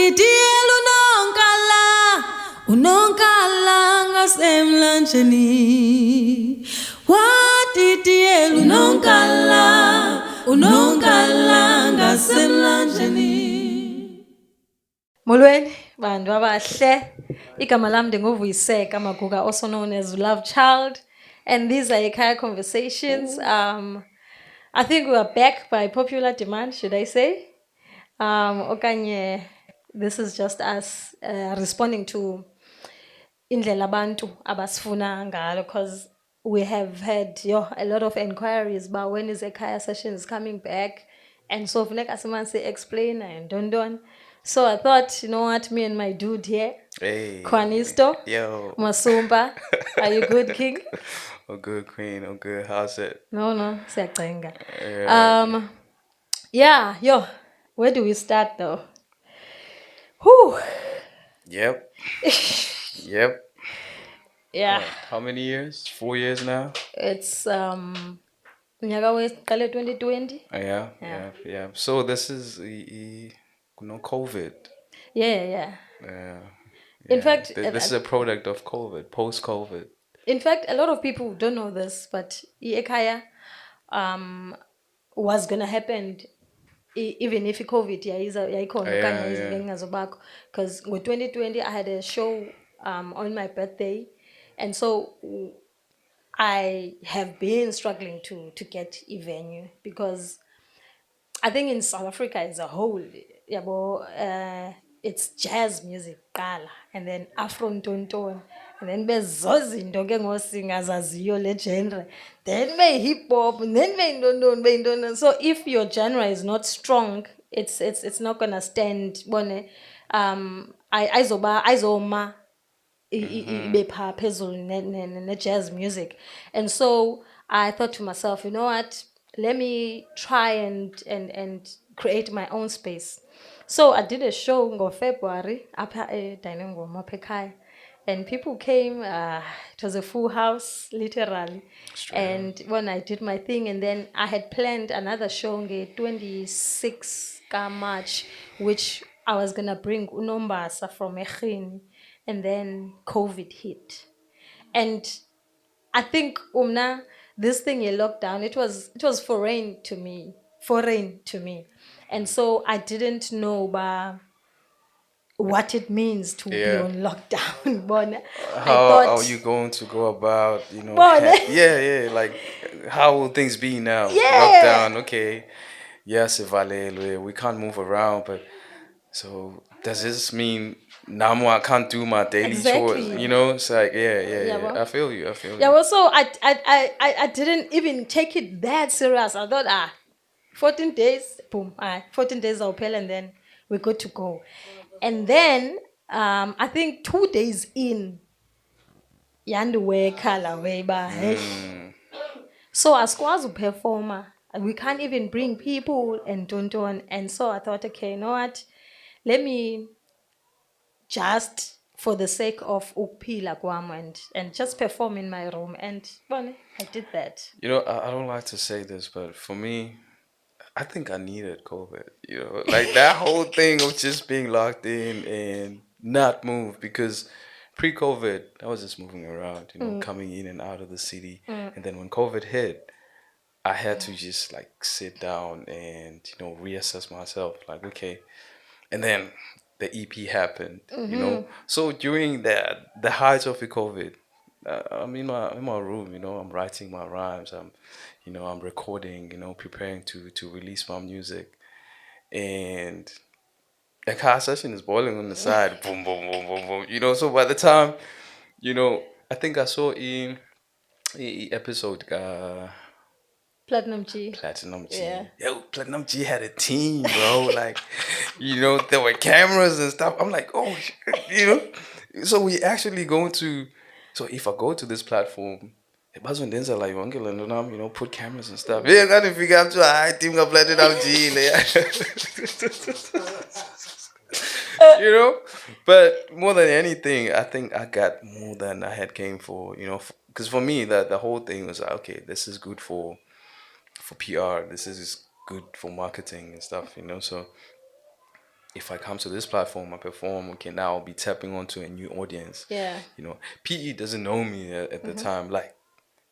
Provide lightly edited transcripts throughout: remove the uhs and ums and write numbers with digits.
Watitiel unonkala ngasemlanjeni. Watitiel unonkala ngasemlanjeni. Molweni bantu abahle, igama lam ndinguVuyiseka Maguga, also known as LoveChild, and these are eKhaya conversations. I think we are back by popular demand, should I say? Okanye, this is just us responding to indlela abantu abasifuna ngalo, because we have had a lot of inquiries about when is eKhaya sessions coming back, and so funeka simanzi explain and don. So I thought, you know what, me and my dude here, Hey. Kwanisto, Yo. Masumba, are you good, King? Oh, good, Queen. Oh, good. How's it? No, siyacenga. Yeah. Where do we start though? Whew. Yep. Yep. Yeah. How many years? 4 years now? It's nyaka weqale 2020. Yeah. So this is COVID. Yeah. Yeah. In fact, This is a product of COVID, post-COVID. In fact, a lot of people don't know this, but eKhaya was gonna happen even if COVID yayikhona okanye ingazobakho, because in 2020 I had a show on my birthday, and so I have been struggling to get a venue, because I think in South Africa as a whole, it's jazz music qala, and then Afro ntonton, and then bezozinto ke ngosingazaziyo le genre, then be hip hop, and then be ntonton. So if your genre is not strong, it's not gonna stand. Bone, ayizoma ibe pha phezulu ne jazz music. And so I thought to myself, you know what, let me try and create my own space. So I did a show in February apha eDynengoma apha eKhaya, and people came. It was a full house, literally. And when I did my thing, and then I had planned another show on the 26th March, which I was gonna bring Unombasa from Ekhini, and then COVID hit. And I think this thing in lockdown, it was foreign to me. And so I didn't know what it means to be on lockdown. But How are you going to go about, like how will things be now? Lockdown, okay. Yes, we can't move around, but so does this mean now I can't do my daily chores? Exactly. It's like yeah. I feel you. Yeah, well, so I didn't even take it that serious. I thought 14 days, boom, 14 days I'll pay, and then we're good to go. And then I think 2 days in, yandiweka la weba, hey. So asikwazi uperforma, and we can't even bring people and don't. And so I thought, okay, you know what, let me just, for the sake of ukuphila kwam, and just perform in my room. And well, I did that. I don't like to say this, but for me, I think I needed COVID. Like that whole thing of just being locked in and not move, because pre-COVID, I was just moving around, coming in and out of the city. And then when COVID hit, I had to just like sit down and, reassess myself. Like, okay. And then the EP happened. So during the height of the COVID, I'm in my room, I'm writing my rhymes. I'm recording, preparing to release my music. And the car session is boiling on the side. Boom, boom, boom, boom, boom. So by the time, I think I saw in episode Platinum G. Yeah. Yo, Platinum G had a team, bro. Like, there were cameras and stuff. I'm like, oh, So we actually going to. So if I go to this platform, like, put cameras and stuff. Yeah, I didn't figure out to team of Platinum G. But more than anything, I think I got more than I had came for. Because for me, the whole thing was like, okay, this is good for PR. This is good for marketing and stuff. So if I come to this platform, I perform, we can now be tapping onto a new audience. Yeah. You know, PE doesn't know me at the Mm-hmm. time. Like,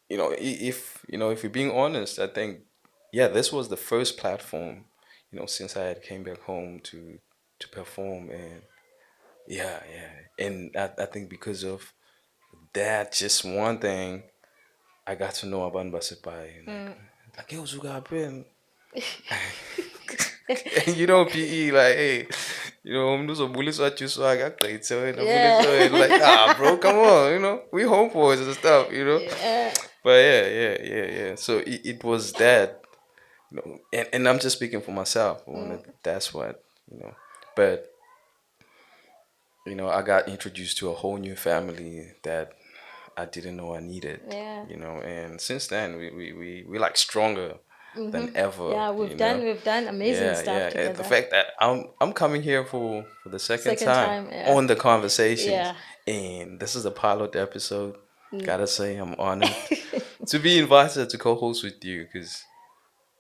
if if you're being honest, I think, yeah, this was the first platform, since I had came back home to perform, and yeah, yeah, and I think because of that, just one thing, I got to know about Basipai, and Mm. like, hey, Uzuka happen. And PE, like, hey, umuntu uzobuliswa ajuiswa akagqithe wena Yeah. buliswa wena, like, bro, come on, we home boys and stuff. Yeah. But yeah, yeah, yeah, yeah. So it was that, and I'm just speaking for myself. Mm. That's what, but I got introduced to a whole new family that I didn't know I needed, Yeah. and since then we like stronger than Mm-hmm. ever, Yeah, we've done amazing Yeah, stuff yeah. And the together. fact that I'm coming here for the second Second time time, yeah. on the conversations, Yeah. and this is a pilot episode. Mm. Gotta say, I'm honored to be invited to co-host with you, because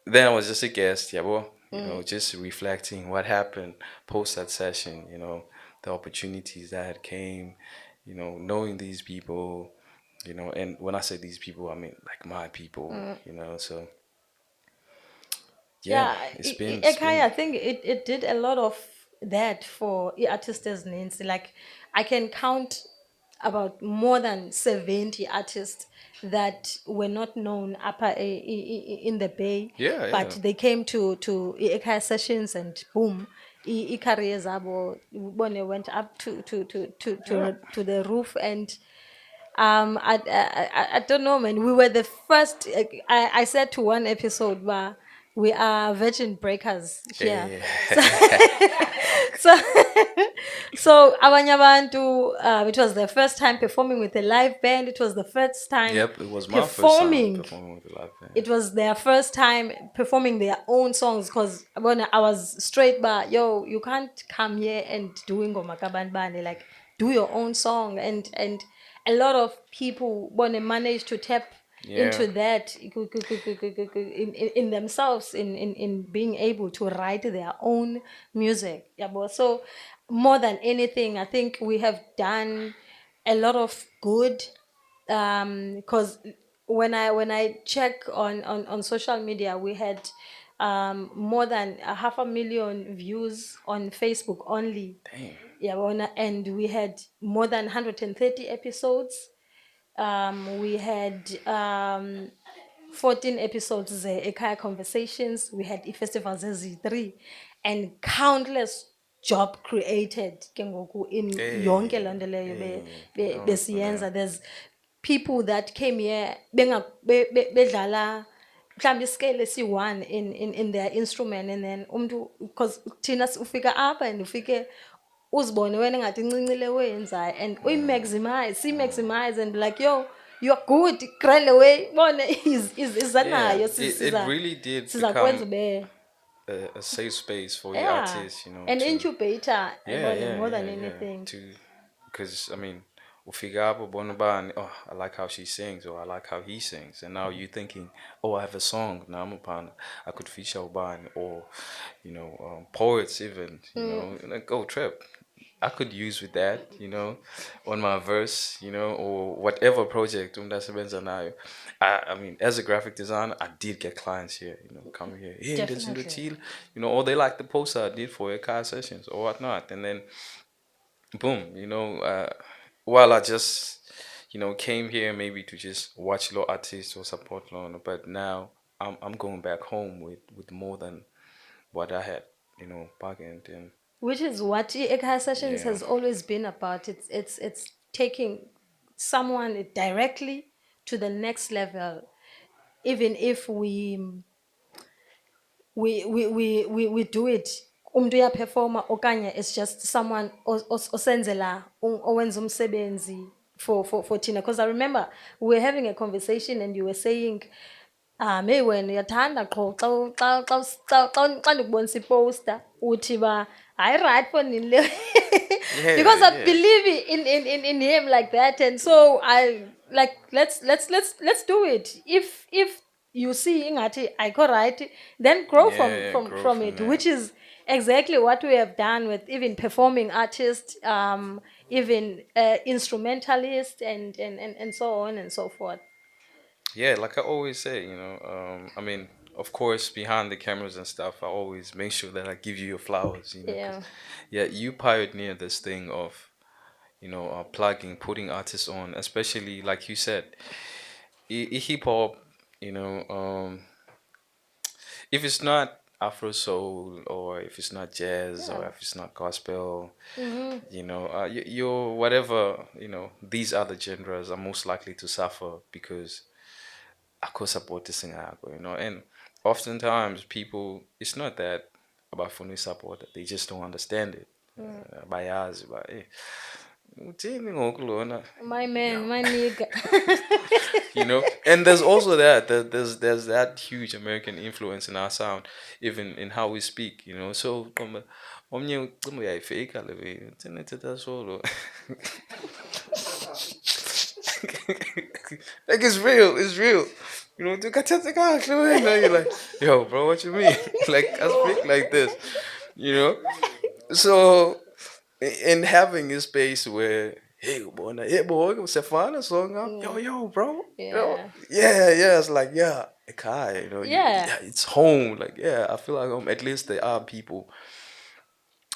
then I was just a guest, yeah, well, Mm. just reflecting what happened post that session, the opportunities that had came, knowing these people, and when I say these people, I mean like my people, Mm. so yeah, Yeah, it's eKhaya, been I think it did a lot of that for artists needs. Like I can count about more than 70 artists that were not known in the Bay, yeah, yeah. but they came to eKhaya sessions and boom, careers when they went up Yeah. to the roof. And I don't know, man. We were the first. I said to one episode, we are virgin breakers here. Yeah. So, so, so abanye abantu, it was their first time performing with a live band. It was the first time Yep, it was my first time performing. performing with a live band. It was their first time performing their own songs, because when I was straight but yo, you can't come here and doing band, like do your own song. And a lot of people want to manage to tap Yeah. into that in themselves, in being able to write their own music. Yeah, but so more than anything, I think we have done a lot of good, because when I check on social media, we had more than a 500,000 views on Facebook only. Damn. Yeah, and we had more than 130 episodes. We had 14 episodes eKhaya Conversations. We had festivals Z3 and countless job created ke ngoku in yonke Hey, loo nto leyo hey. Yeah. besiyenza. There's people that came here bedlala mhlawumbi isikele esi-1 in their instrument, and then umntu, because thina ufika apha and ufike uzibone wena engathi incinci le wenzayo, and uyi-maximize, siyi-maximize and like, yo, you're good, grand away, bone Yeah, izanayo, it really did siza kwenza become ube. a safe space for the Yeah, artists, an to incubator, yeah, yeah, more than yeah, yeah. anything. Because I mean, Ufigapo Bonaban, oh, I like how she sings, or I like how he sings, and now you're thinking, oh, I have a song. Now I'm upon, I could feature Oban, or poets even, like, oh, Trip, I could use with that, on my verse, or whatever project. Umdasebenza nayo. I mean, as a graphic designer, I did get clients here, come here, hey, that's in the Definitely. chill, or they like the poster I did for a car sessions or whatnot, and then boom, while I just, came here maybe to just watch low artists or support low, but now I'm going back home with more than what I had, bargained in. Which is what eKhaya Sessions Yeah. has always been about. It's taking someone directly to the next level, even if we do it, umuntu uyaperforma okanye it's just someone osenzela owenza umsebenzi for thina. Because I remember we were having a conversation and you were saying, hey, wena uyathanda qho xa ndikubonisa iposter uthi hayi right for nini le. Yeah, Because I yeah. believe in him like that, and so I like, let's do it. If you see ingati ayikho right, then grow Yeah, yeah, grow from from it, there. which is exactly what we have done with even performing artists, even instrumentalists, and so on and so forth. Yeah, like I always say, I mean, of course, behind the cameras and stuff, I always make sure that I give you your flowers, because Yeah. yeah, you pioneered this thing of, plugging, putting artists on, especially like you said, hip hop, you know, if it's not Afro soul or if it's not jazz or Yeah. if it's not gospel, Hmm. you're whatever, these other genres are most likely to suffer because ako support this thing, and oftentimes people, it's not that about phone support, they just don't understand it. Mm. Bayazi, but uthini ngoku lona? My Yeah. man, my nigga. And there's also there's that huge American influence in our sound, even in how we speak, so omnye ucimba uyayifeyika le way uthini ethetha solo. Like it's real. Ukathatha kahle wena, you're like, yo, bro, what you mean? Like I speak like this, you know. So in having a space where, hey, boy, hey, boy, Sefana song up, yo, Mm. yo, bro, Yeah. yeah, it's like, yeah, Ekhaya, Yeah. yeah, it's home, like, yeah, I feel like at least there are people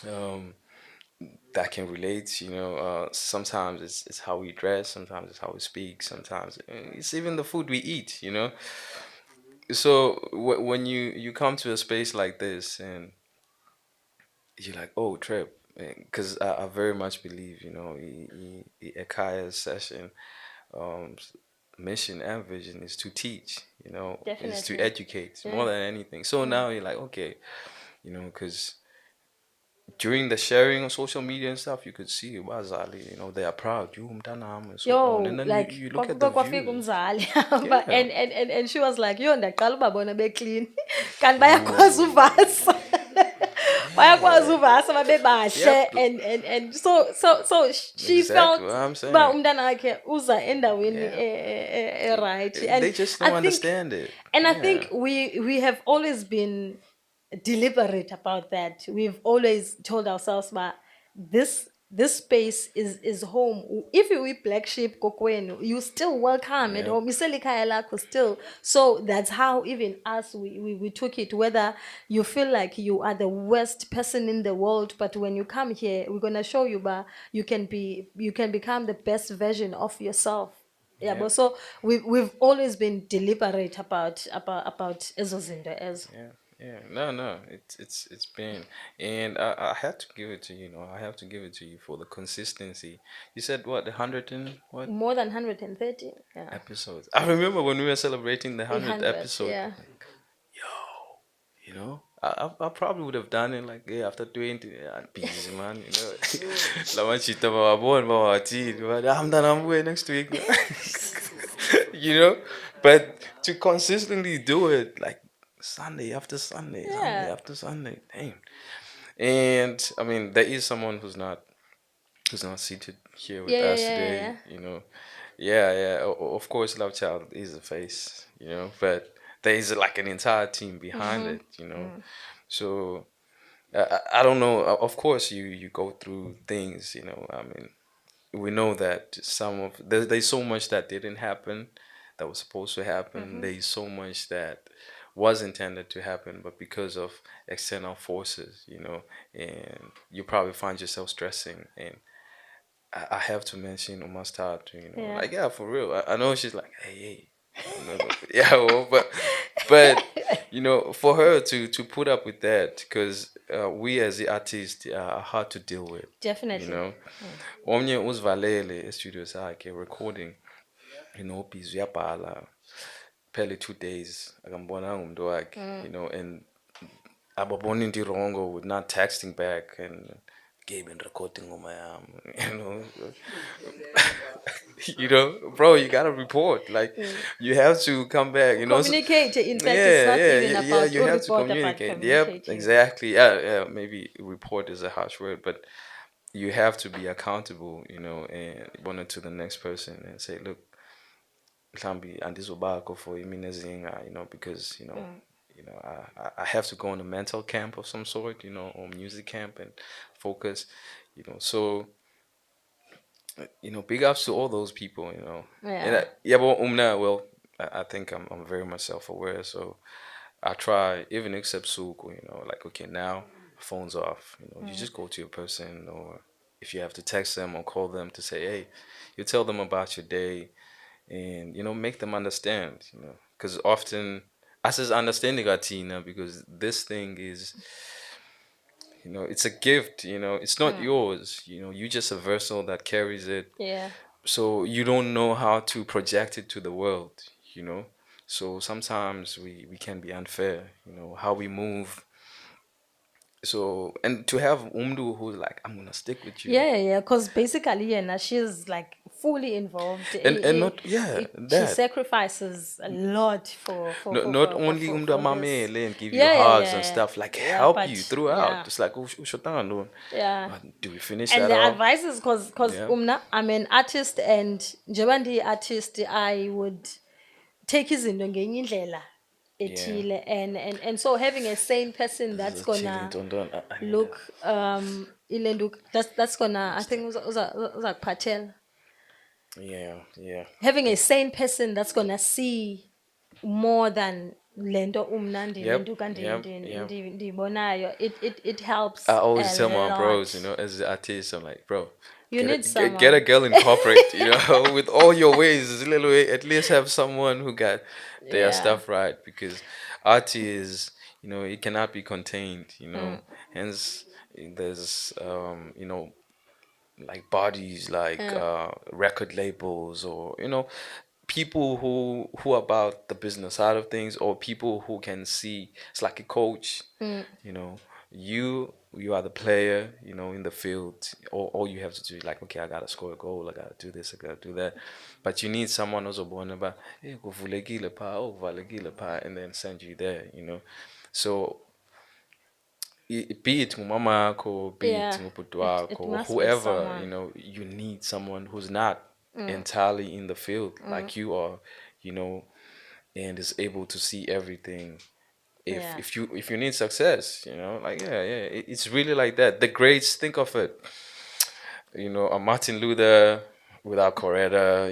um that can relate, sometimes it's how we dress, sometimes it's how we speak, sometimes it's even the food we eat, so when you come to a space like this and you're like, oh, Trip, because I very much believe, Ekaya's session, um, mission and vision is to teach, is to Definitely. educate more Yeah. than anything. So Mm. now you're like, okay, because during the sharing on social media and stuff, you could see Wazali, they are proud, you umtanam, and so on. And Yo, then you, like you look at the kwafika views. umzali but Yeah. and she was like, yo, ndaqala ubabona clean kanti bayakwazi Ooh. uvasa. Bayakwazi Yeah. uvasa babe bahle, Yep. and so she Exactly felt what I'm uba saying. umntana wakhe uza endaweni Yeah. right. They just I don't think understand it. and I Yeah. think we have always been deliberate about that. We've always told ourselves, but this space is home. If you eat black sheep kokwenu, you still welcome at Yep. home. Iselikaya lakho still. So that's how even us we took it. Whether you feel like you are the worst person in the world, but when you come here, we're gonna show you, but you can become the best version of yourself. Yeah, but Yep. so we've always been deliberate about ezo zinto ezo. Yeah. Yeah. No, no. It's been, and I had to give it to you. I have to give it to you for the consistency. You said what, the 100 and what More than 130. Yeah. episodes? I remember when we were celebrating the The 100th 100, episode. yeah. Like, I probably would have done it like, yeah, after 20. Yeah, busy man, Lama chita ba bon ba ti, but I'm done. I'm away next week. you know, but to consistently do it like Sunday after Sunday, Sunday Yeah. after Sunday, damn. And I mean, there is someone who's not seated here Yeah, with yeah, us yeah, today. yeah. Yeah, yeah. Of course, Love Child is a face, but there is like an entire team behind Mm-hmm. it. So I don't know. Of course, you go through things. I mean, we know that there's so much that didn't happen that was supposed to happen. Mm-hmm. There's so much that was intended to happen, but because of external forces, and you probably find yourself stressing. And I have to mention Uma Start, Yeah. like, yeah, for real. I know she's like, hey, hey, yeah, well, but for her to put up with that, because we as the artists are hard to deal with, you Definitely. know. Omnye uzivalele e-studio sakhe recording, busy uyabhala, phele 2 days akambonanga umuntu wakhe, Mm. and ababona into irongo with not texting back and Gabe and recording on my arm, bro, you gotta report. Like, Mm. you have to come back. Communicate. In fact, it's Yeah, not yeah, even yeah. about You or have to report about communicate. Yep, communicating. exactly. Yeah, yeah. Maybe report is a harsh word, but you have to be accountable. And one to the next person and say, look, mhlambi andizobakho for imini ezinga, because Mm. I have to go on a mental camp of some sort, or music camp and focus, So big ups to all those people. And Yeah. yeah, but well, I think I'm very much self-aware, so I try even except Suku, like okay now phone's off, you Mm. just go to your person, or if you have to text them or call them to say, hey, you tell them about your day, and make them understand, because often I says understanding Tina, because this thing is, it's a gift, it's not Mm. yours, you just a vessel that carries it, Yeah. so you don't know how to project it to the world, you know so sometimes we can be unfair, how we move. So, and to have umdu who's like, I'm gonna stick with you, Yeah, yeah, because basically, yeah, now she's like fully involved. and not, yeah, She that, sacrifices a lot not only for this. amamele and give you Yeah, yeah, hugs yeah, and yeah, stuff, like yeah. help you But throughout. yeah, It's like, ushotano, yeah. do we finish And that the off? advice is because Yeah, I'm an artist, and njebandi artist I would take izinto ngenye indlela yeah. ethile, and so having a sane person This is that's a chilling gonna dondon. I need that. look ilendu that's gonna, I think uzakuphathela. Yeah, yeah. Having a sane person that's gonna see more than lento umnandi Yep, lenduka yep, yep. ndiyibonayo, it I helps always a tell my bros, lot. as an artist, I'm like, bro, You need get a someone. girl in corporate, with all your ways, it's a little way, at least have someone who got their Yeah. stuff right, because art is, it cannot be contained, Mm, hence there's, like bodies, like yeah. record labels, or people who are about the business side of things, or people who can see. It's like a coach, Mm, you know you are the player, in the field. All you have to do is like, okay, I gotta score a goal, I gotta do this, I gotta do that. But you need someone who's born about, hey, kuvulekile pha, oh, kuvalekile pha, and then send you there, so be it ngumama wakho, be it yeah. ngubhuti It wakho, or must be whoever, someone. you need someone who's not Mm, entirely in the field mm, like you are, you know, and is able to see everything. If yeah. if you need success, like, yeah, it's really like that. The greats, think of it, a Martin Luther without Coretta,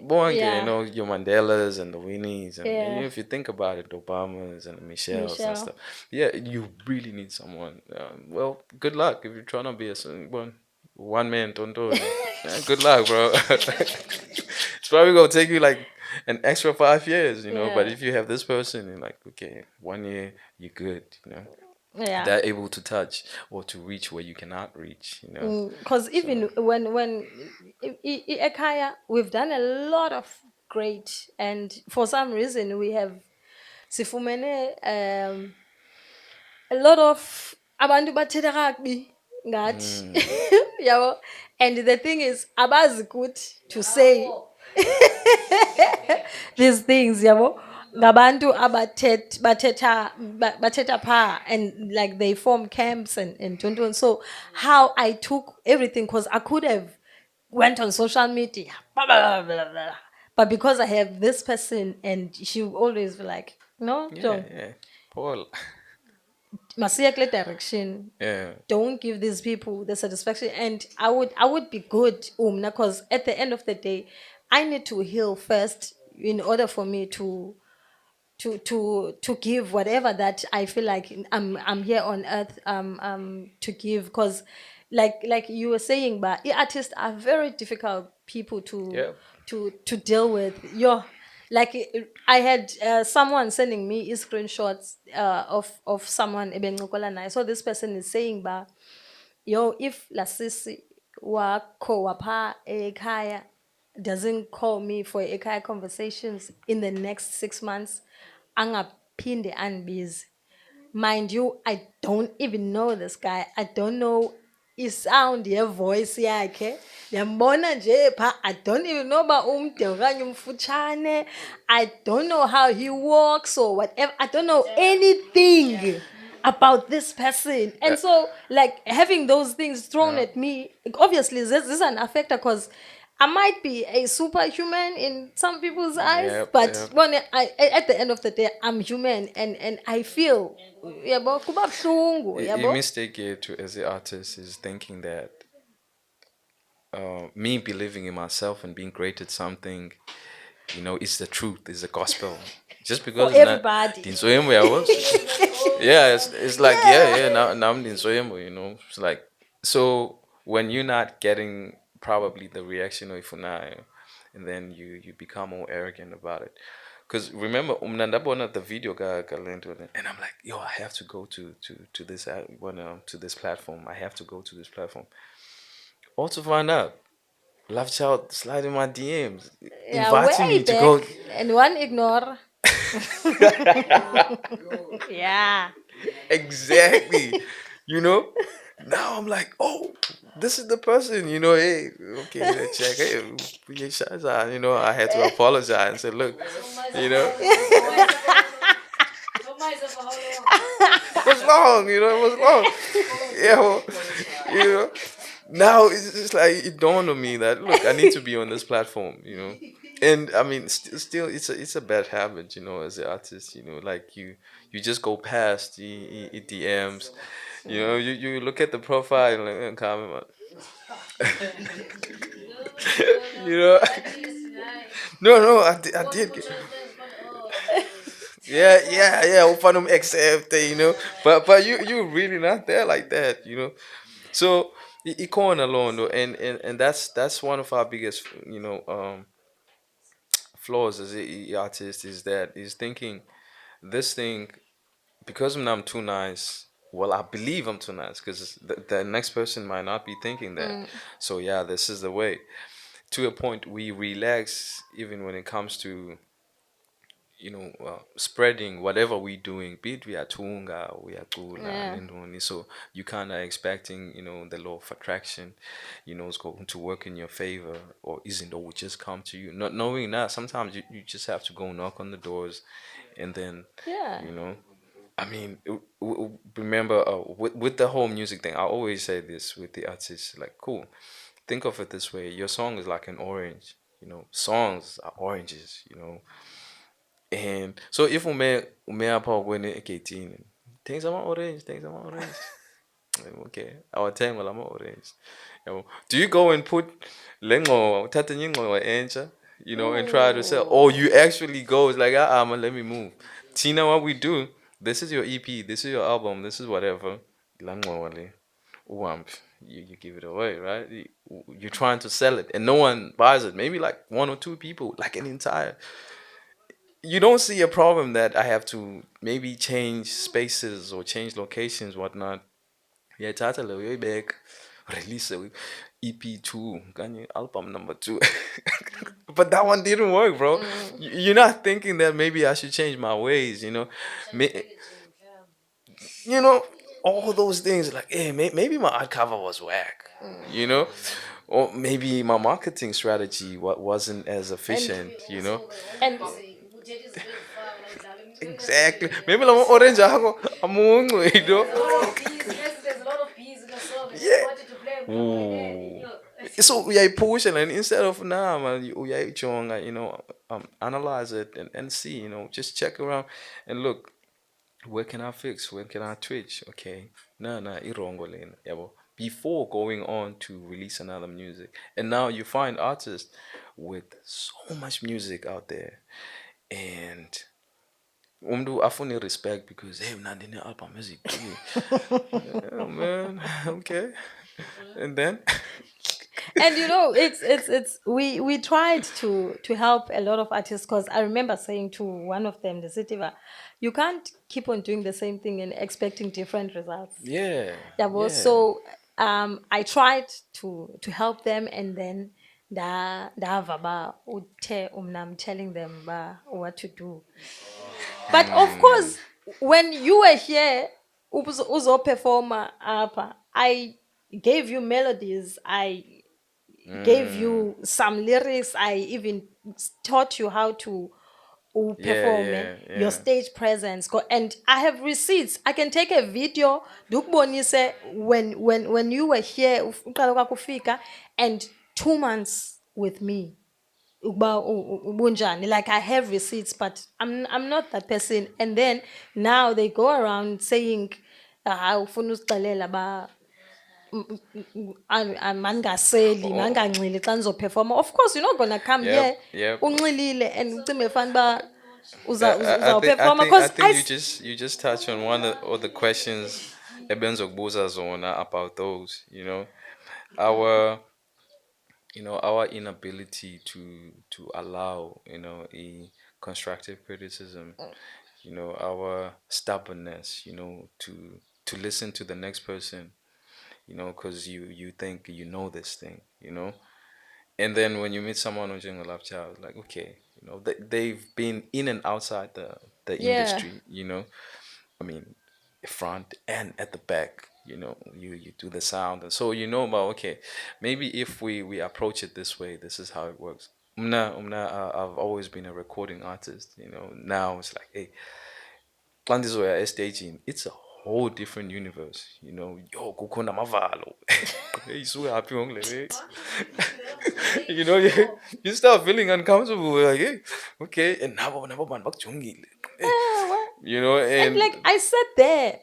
Boanke, Yeah. your Mandelas and the Winnies, and Yeah. if you think about it, the Obamas and the Michelles and Michelle. stuff, yeah, you really need someone. Well, good luck if you're trying to be a one man tonton. Yeah, good luck, bro. It's probably gonna take you like an extra 5 years, But Yeah. if you have this person, you're like, okay, 1 year, you're good. Yeah. They're able to touch or to reach where you cannot reach. Because So. even when eKhaya, we've done a lot of great, and for some reason we have sifumene a lot of abantu bathetha kakubi ngathi. Mm, Yabo. And the thing is abazi kuthi to say these things, yabo, ngabantu bathetha pha, and like they form camps and tontoni. So how I took everything, because I could have went on social media, blah, blah, blah, blah, blah. But because I have this person, and she will always be like, no, yeah, John, yeah. Paul. masiya kule direction. Yeah. Don't give these people the satisfaction. And I would be good, because at the end of the day, I need to heal first in order for me to give whatever that I feel like I'm here on earth to give. Because like you were saying, but artists are very difficult people Yeah. to deal with. Like I had someone sending me screenshots of someone ebencokola naye. So this person is saying, ba, yo, if lasisi wakho wapha ekhaya doesn't call me for ekhaya conversations in the next 6 months, angaphinde andibize. Mind you, I don't even know this guy. I don't know isound yevoice yakhe. Ndiyambona nje pha. I don't even know uba umde okanye umfutshane. I don't know how he walks or whatever. I don't know anything about this person. Uh, And so, like, having those things thrown yeah. at me, obviously, this is an affector, because I might be a superhuman in some people's eyes, Yep, but yep. when at the end of the day, I'm human, and I feel, yabo, kuba buhlungu, A yabo. mistake here too as the artist is thinking that me believing in myself and being great at something, is the truth, is the gospel. Just For because not everybody. dinsoyemo yabo. Yeah, it's like yeah, now I'm dinsoyemo, It's like so when you're not getting probably the reaction of Funai, and then you become more arrogant about it. Because remember, ndabona the video Lento, and I'm like, yo, I have to go to this to this platform. I have to go to this platform. Also find out, Love Child slide in my DMs, Yeah, inviting way me to go. back, and one ignore. Yeah. Exactly. You know? Now I'm like, oh, this is the person, hey, okay, let's check. Hey, yeah, Shaza, I had to apologize and say, look, you know, it was long, it was long. Yeah, well, you know. Now it's just like it dawned on me that look, I need to be on this platform. And I mean, still, it's a bad habit, as an artist, like you just go past the DMs, you look at the profile and comment, you know. No, no, I did. Yeah, yeah, yeah. Open them accept, but you really not there like that. So Econ alone though, and that's one of our biggest flaws as a artist is that he's thinking this thing because I'm too nice. Well, I believe I'm too nice because the next person might not be thinking that. Mm, So yeah, this is the way. To a point, we relax even when it comes to spreading whatever we're doing, be it we are tunga, we are kula, yeah. nendoni. So you kind of expecting, the law of attraction, is going to work in your favor, or isn't, or will just come to you. Not knowing that, sometimes you just have to go knock on the doors, and then, Yeah. you know, I mean, remember with the whole music thing, I always say this with the artists, like, cool. Think of it this way: your song is like an orange. Songs are oranges. And so if ume apha kwene egeyithini, thengisa ama-orange, thengisa ama-orange. Okay, awathenga lama orange. Yabo. Do you go and put le ngxowa, uthathe enye ingxowa entsha, and try to sell? Or you actually go, it's like, man, let me move. Tina, what we do, this is your EP, this is your album, this is whatever. La ngxowa le. Uhambe, you give it away, right? You're trying to sell it and no one buys it. Maybe like one or two people, like an entire you don't see a problem that I have to maybe change spaces or change locations, whatnot. Yeah, title way back, release a EP 2, Kanye album number 2. But that one didn't work, bro. Mm. You're not thinking that maybe I should change my ways. May- you know, all those things like, hey, maybe my art cover was whack, you know, or maybe my marketing strategy wasn't as And efficient. and Exactly. Maybe I'm orange. I'm Yeah. Ooh. So we are pushing, and instead of nah, man, we are chonga, analyze it and see, just check around and look. Where can I fix? Where can I twitch? Okay. Nah, irongo lena. Yabo. Before going on to release another music. And now you find artists with so much music out there. And umntu afune respect because hey mna ndine album ezithile. Yeah, man. Okay. And then and it's we tried to help a lot of artists, because I remember saying to one of them, the Sitiva, you can't keep on doing the same thing and expecting different results. yeah, Yeah, well, yeah. so I tried to help them, and then ndava ba uthe I'm telling them ba what to do. But of Mm, course, when you were here, uzo performer apa, I gave you melodies, I gave mm. you some lyrics, I even taught you how to Yeah, perform yeah, your yeah. stage presence. And I have receipts. I can take a video, ndikubonise when you were here, uqala kwakufika, and 2 months with me. Uba ubunjani, like I have receipts, but I'm not that person. And then now they go around saying, ufuna usixelela ba mangaseli Oh, manganxili xa ndizophefoma. Of course you're not gonna come yep, here yep. unxilile and ucimbe fana uba uzawuphefoma, I because think you just touched on one of the questions ebenzokubuza zona about those. Our our inability to allow a constructive criticism. Our stubbornness. To listen to the next person. Because you think you know this thing. And then when you meet someone who's doing a love child, like, okay, they've been in and outside the yeah. industry. I mean, front and at the back. You do the sound, and so about, okay, maybe if we approach it this way, this is how it works. I've always been a recording artist. Now it's like, hey, xa ndizoya estagini, it's a whole different universe. Yo, kukho namavalo. Hey, happy you start feeling uncomfortable. Like, hey, okay, and nabo bantu bakujongile. Hey, Well, and and like I sat there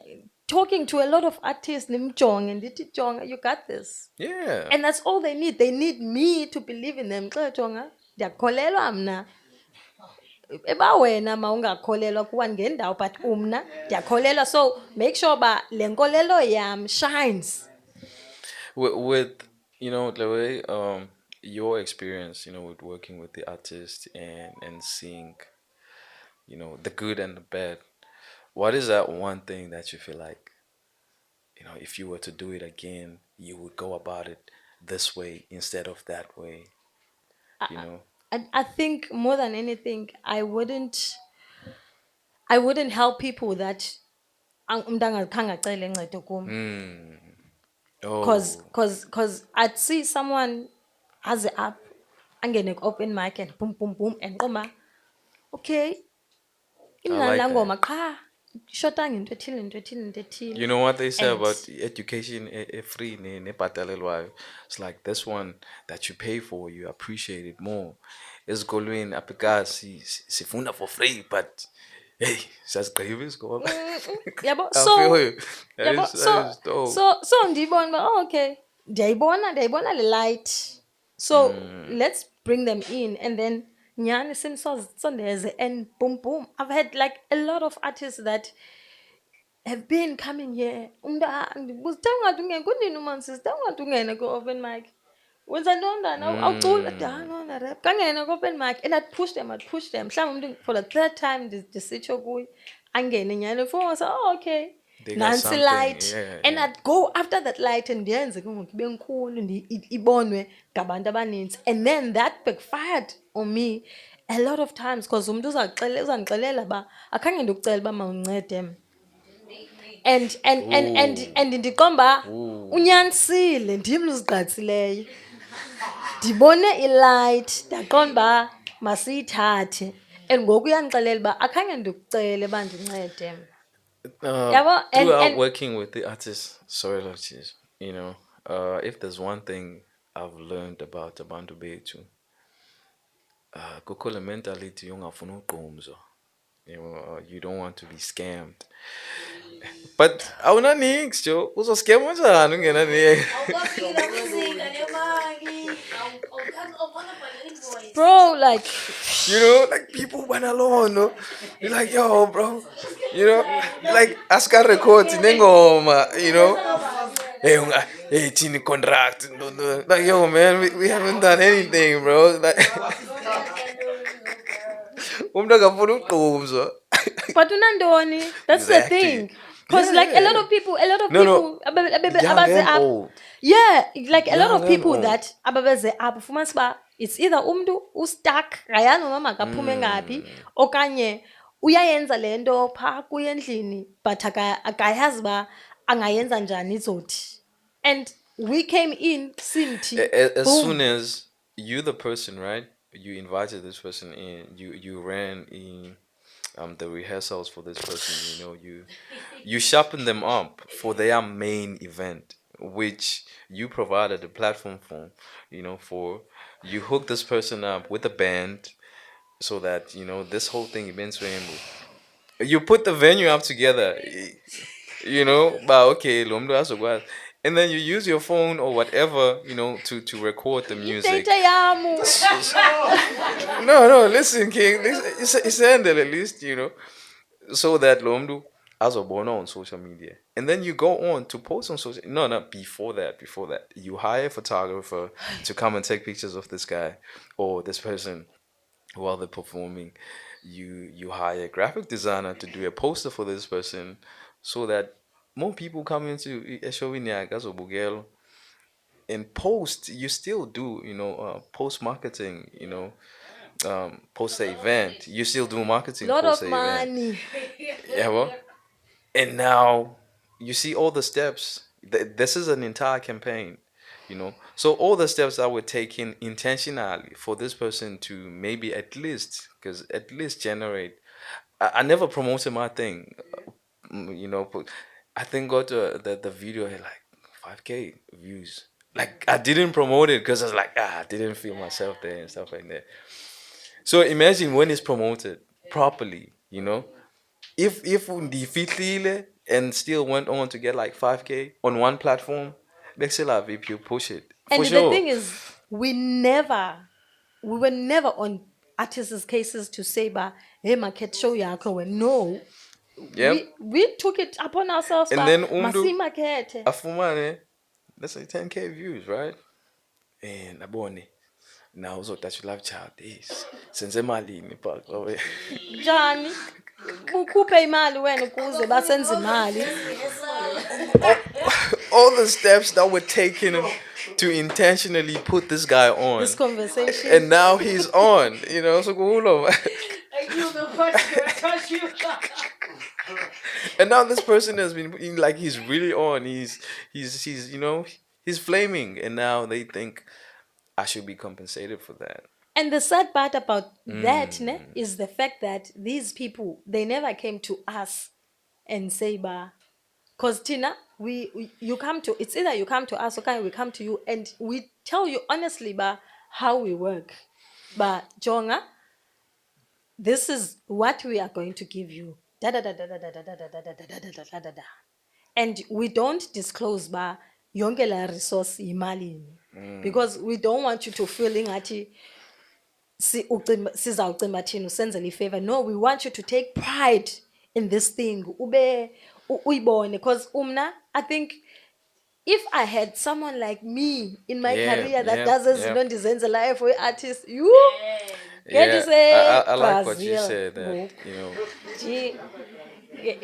talking to a lot of artists, nimjonge ndithi jonga, you got this. yeah. And that's all they need. They need me to believe in them. Xa jonga, ndiyakholelwa mna. Eba wena mawungakholelwa kuwa ngendawo, but umna ndiyakholelwa. So make sure ba le nkolelo yam shines. With the way your experience, with working with the artist and seeing, the good and the bad, what is that one thing that you feel like, if you were to do it again, you would go about it this way instead of that way, you know? I think more than anything, I wouldn't help people that umntu angakhange acele ncedo kum. Hmm. Cause, Oh, cause, cause I'd see someone has it up, angene ku-open mic and boom, boom, boom, and ngoma, okay, I imnandi like laa that. ngoma qha ishotanga into ethile, into ethile, into You ethile. know what they say And about education, free ne It's like this one that you pay for, you appreciate it more. It's going apika sifuna for free, but hey, sasigqiba isikolo. yabo, I feel so you. That yabo, is that so is dope. so ndiyibona uba, oh, okay, ndiyayibona le light, so Mm, let's bring them in. And then nyhani simsondeze and boom, boom. I've had like a lot of artists that have been coming here. Ndibuza, "Uthanda ungathi ungene kunini man sis? Uthanda ungathi ungene ku-open mic? Wenza ntoni ndana? Awuculi?" No, na-rap. Kangene ku-open mic. And I'd push them. Mhlawumbi umntu for the third time ndisitsho kuye angene nyhani. For say, oh, okay, they got nantsi something. light. Yeah, And yeah. I'd go after that light and ndiyenze ke ngoku ibe nkulu, ibonwe ngabantu abanintsi. And then that backfired on me a lot of times, because umntu uzandixelela uba akhange ndikucela uba mawuncede mna. Ooh, And ndiqomba ooh. unyanisile, ndim luzigqatsileyo, ndibone ilight ndaqonda uba masiyithathe. And ngoku uyandixelela uba akhange ndikucele uba ndincede mna. Yabo, Throughout and working with the artist, sorry, love cheese, if there's one thing I've learned about abantu bethu, kukho le mentality yongafuna ugqumzwa. You don't want to be scammed. But awuna nix, Joe. Uzoscam kanjani ungena ne? bro, like, Like people went alone, no? You're like, yo, bro. Like Aska records in Ngoma. Hey, hey, Chini contract. Like, yo, man, we haven't done anything, bro. Like, umntu akafuna ugqumzwa. but unandoni, that's the Exactly. thing. Because Yeah, like yeah, a lot yeah. of people, a lot of No, no. people Young abaze and up. old. Yeah, like a lot Young of and people old. that ababeze up fumanisa uba it's either umntu ustuck, ayazi noma makaphume ngaphi, Mm. okanye uyayenza le nto phaa kuye endlini but akayazi uba angayenza njani izothi. And we came in simthi, As soon boom. as you, the person, right? You invited this person in. You ran in the rehearsals for this person. You sharpen them up for their main event. which you provided the platform for, for you hook this person up with a band so that this whole thing events rainbow. You put the venue up together, but okay, lo mntu azokwazi. And then you use your phone or whatever, to record the music. idata yamu. No, no, listen, King. Send it at least, so that lo mntu azobona on social media. And then you go on to post on social. No, no, before that, you hire a photographer to come and take pictures of this guy or this person while they're performing. You hire a graphic designer to do a poster for this person, so that more people come into a show in Bugelo. And post, you still do, post marketing, post the event. You still do marketing Lot post of the event. money. Yeah, well, and now you see all the steps. This is an entire campaign, So all the steps that were taken intentionally for this person to maybe at least generate. I never promoted my thing, but I think got the video had like 5K views. Like I didn't promote it because I was like, I didn't feel myself there and stuff like that. So imagine when it's promoted properly, if the and still went on to get like 5K on one platform, they still have if you push it And for the sure. thing is, we were never on artists' cases to say, "Ba, hey, market show yako." No, Yep. we took it upon ourselves, And "Ba, then masi umdu market." afumane, let's say 10K views, right? And abone. Now so that you love child is senze malini but Njani? Ukhuphe imali wena ukuze basenze imali. all the steps that were taken to intentionally put this guy on, This conversation. and now he's on. So kulo. And now this person has been like he's really on. He's flaming, and now they think I should be compensated for that. And the sad part about that is the fact that these people, they never came to us and say, "Ba," because Tina, you come to, it's either you come to us, okay, we come to you, and we tell you honestly, "Ba, how we work. But Jonga, this is what we are going to give you. Da da da da da da da da da da da da da da da da." And we don't disclose ba yonke la resource imalini, because we don't want you to feel ngathi sizawucima thina usenzele ifavor. No, we want you to take pride in this thing. Uyibone, because umna, I think if I had someone like me in my Yeah, career that yeah, does yeah. life for artists, you get to Yeah, say I like what you Brazil said that, ngoku. Gee,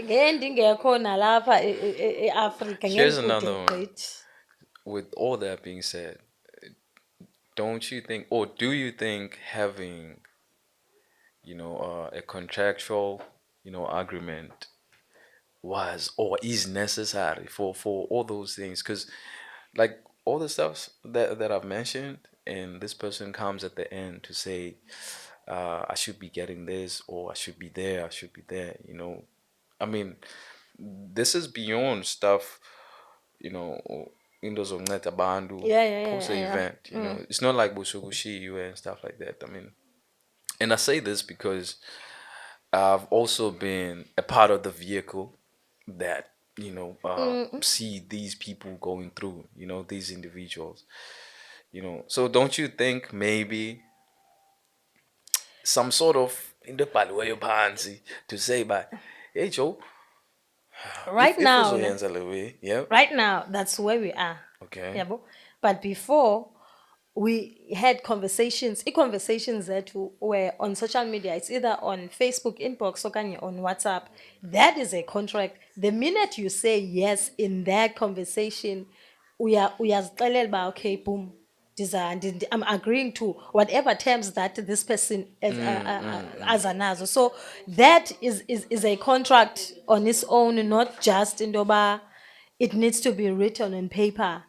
ngendingekho nalapha eAfrika here's ngekude another one. gqithi. With all that being said, don't you think, or do you think having, a contractual, agreement was or is necessary for all those things? Because like all the stuff that I've mentioned, and this person comes at the end to say, I should be getting this, or I should be there, I should be there. I mean, this is beyond stuff, you know, into zokunceda abantu Yeah, yeah, post the yeah, yeah. event. It's not like busukushi you and stuff like that. I mean, and I say this because I've also been a part of the vehicle that see these people going through, these individuals, so don't you think maybe some sort of in the phansi to say, but hey Joe, Right if now, uzoyenza le way, yeah, right now, that's where we are. okay, Yabo. But before, we had conversations that were on social media. It's either on Facebook inbox or on WhatsApp. That is a contract. The minute you say yes in that conversation, uyazixelela uba, okay, boom, I'm agreeing to whatever terms that this person as anazo. So that is a contract on its own, not just indoba. It needs to be written on paper.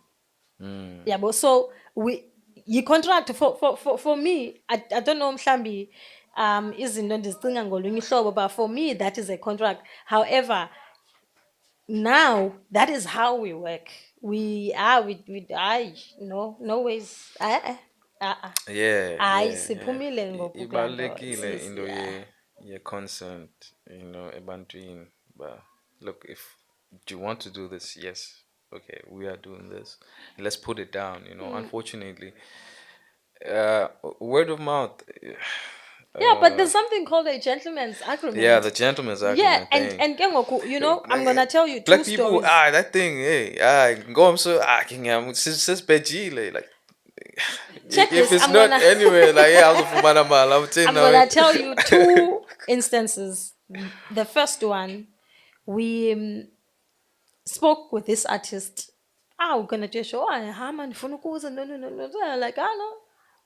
Yeah, but so we you contract for me. I don't know mhlambi izinto ndizicinga ngolunye ihlobo, but for me that is a contract. However, Now that is how we work. We are with I no ways. Yeah, I yeah, yeah. siphumile ngoku kulaa nto Ibalulekile sis, into yeah. ye consent, ebantwini. But look, if do you want to do this? Yes. Okay, we are doing this. Let's put it down. Mm. Unfortunately, uh, word of mouth. Yeah, but Uh, there's something called a gentleman's yeah, agreement. the gentleman's Yeah, agreement thing. and ke ngoku, I'm Like, gonna tell you two black people, stories. that thing, hey, go, I'm so, sis Bejile, like, Check if this. it's not anywhere, like, yeah, I was for Manama, I'm saying I'm now, gonna tell you two instances. The first one, we spoke with this artist. We're gonna do a show. Hama ndifuna ukuza no. Like, no.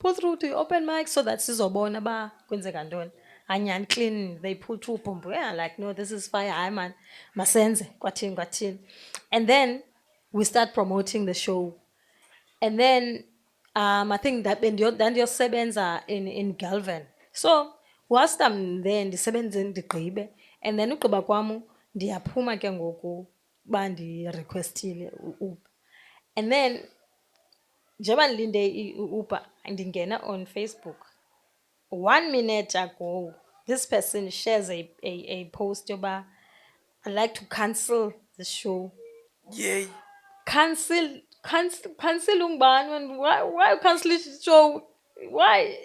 Pull through to your open mic so that sizobona ba kwenzeka ntoni. Anyani clean, they pull through boom. Yeah, like no, this is fire. Hayi man, masenze kwathini. And then we start promoting the show. And then I think that ndandiyosebenza in Galvin. So whilst I'm there ndisebenze ndigqibe, and then ugqiba kwam ndiyaphuma ke ngoku uba ndirequestile u-Uber. And then njengoba ndilinde i-Uber ndingena on Facebook. 1 minute ago, this person shares a post yoba I'd like to cancel the show. yay. Cancel ungubani man. Why you cancel the show? Why?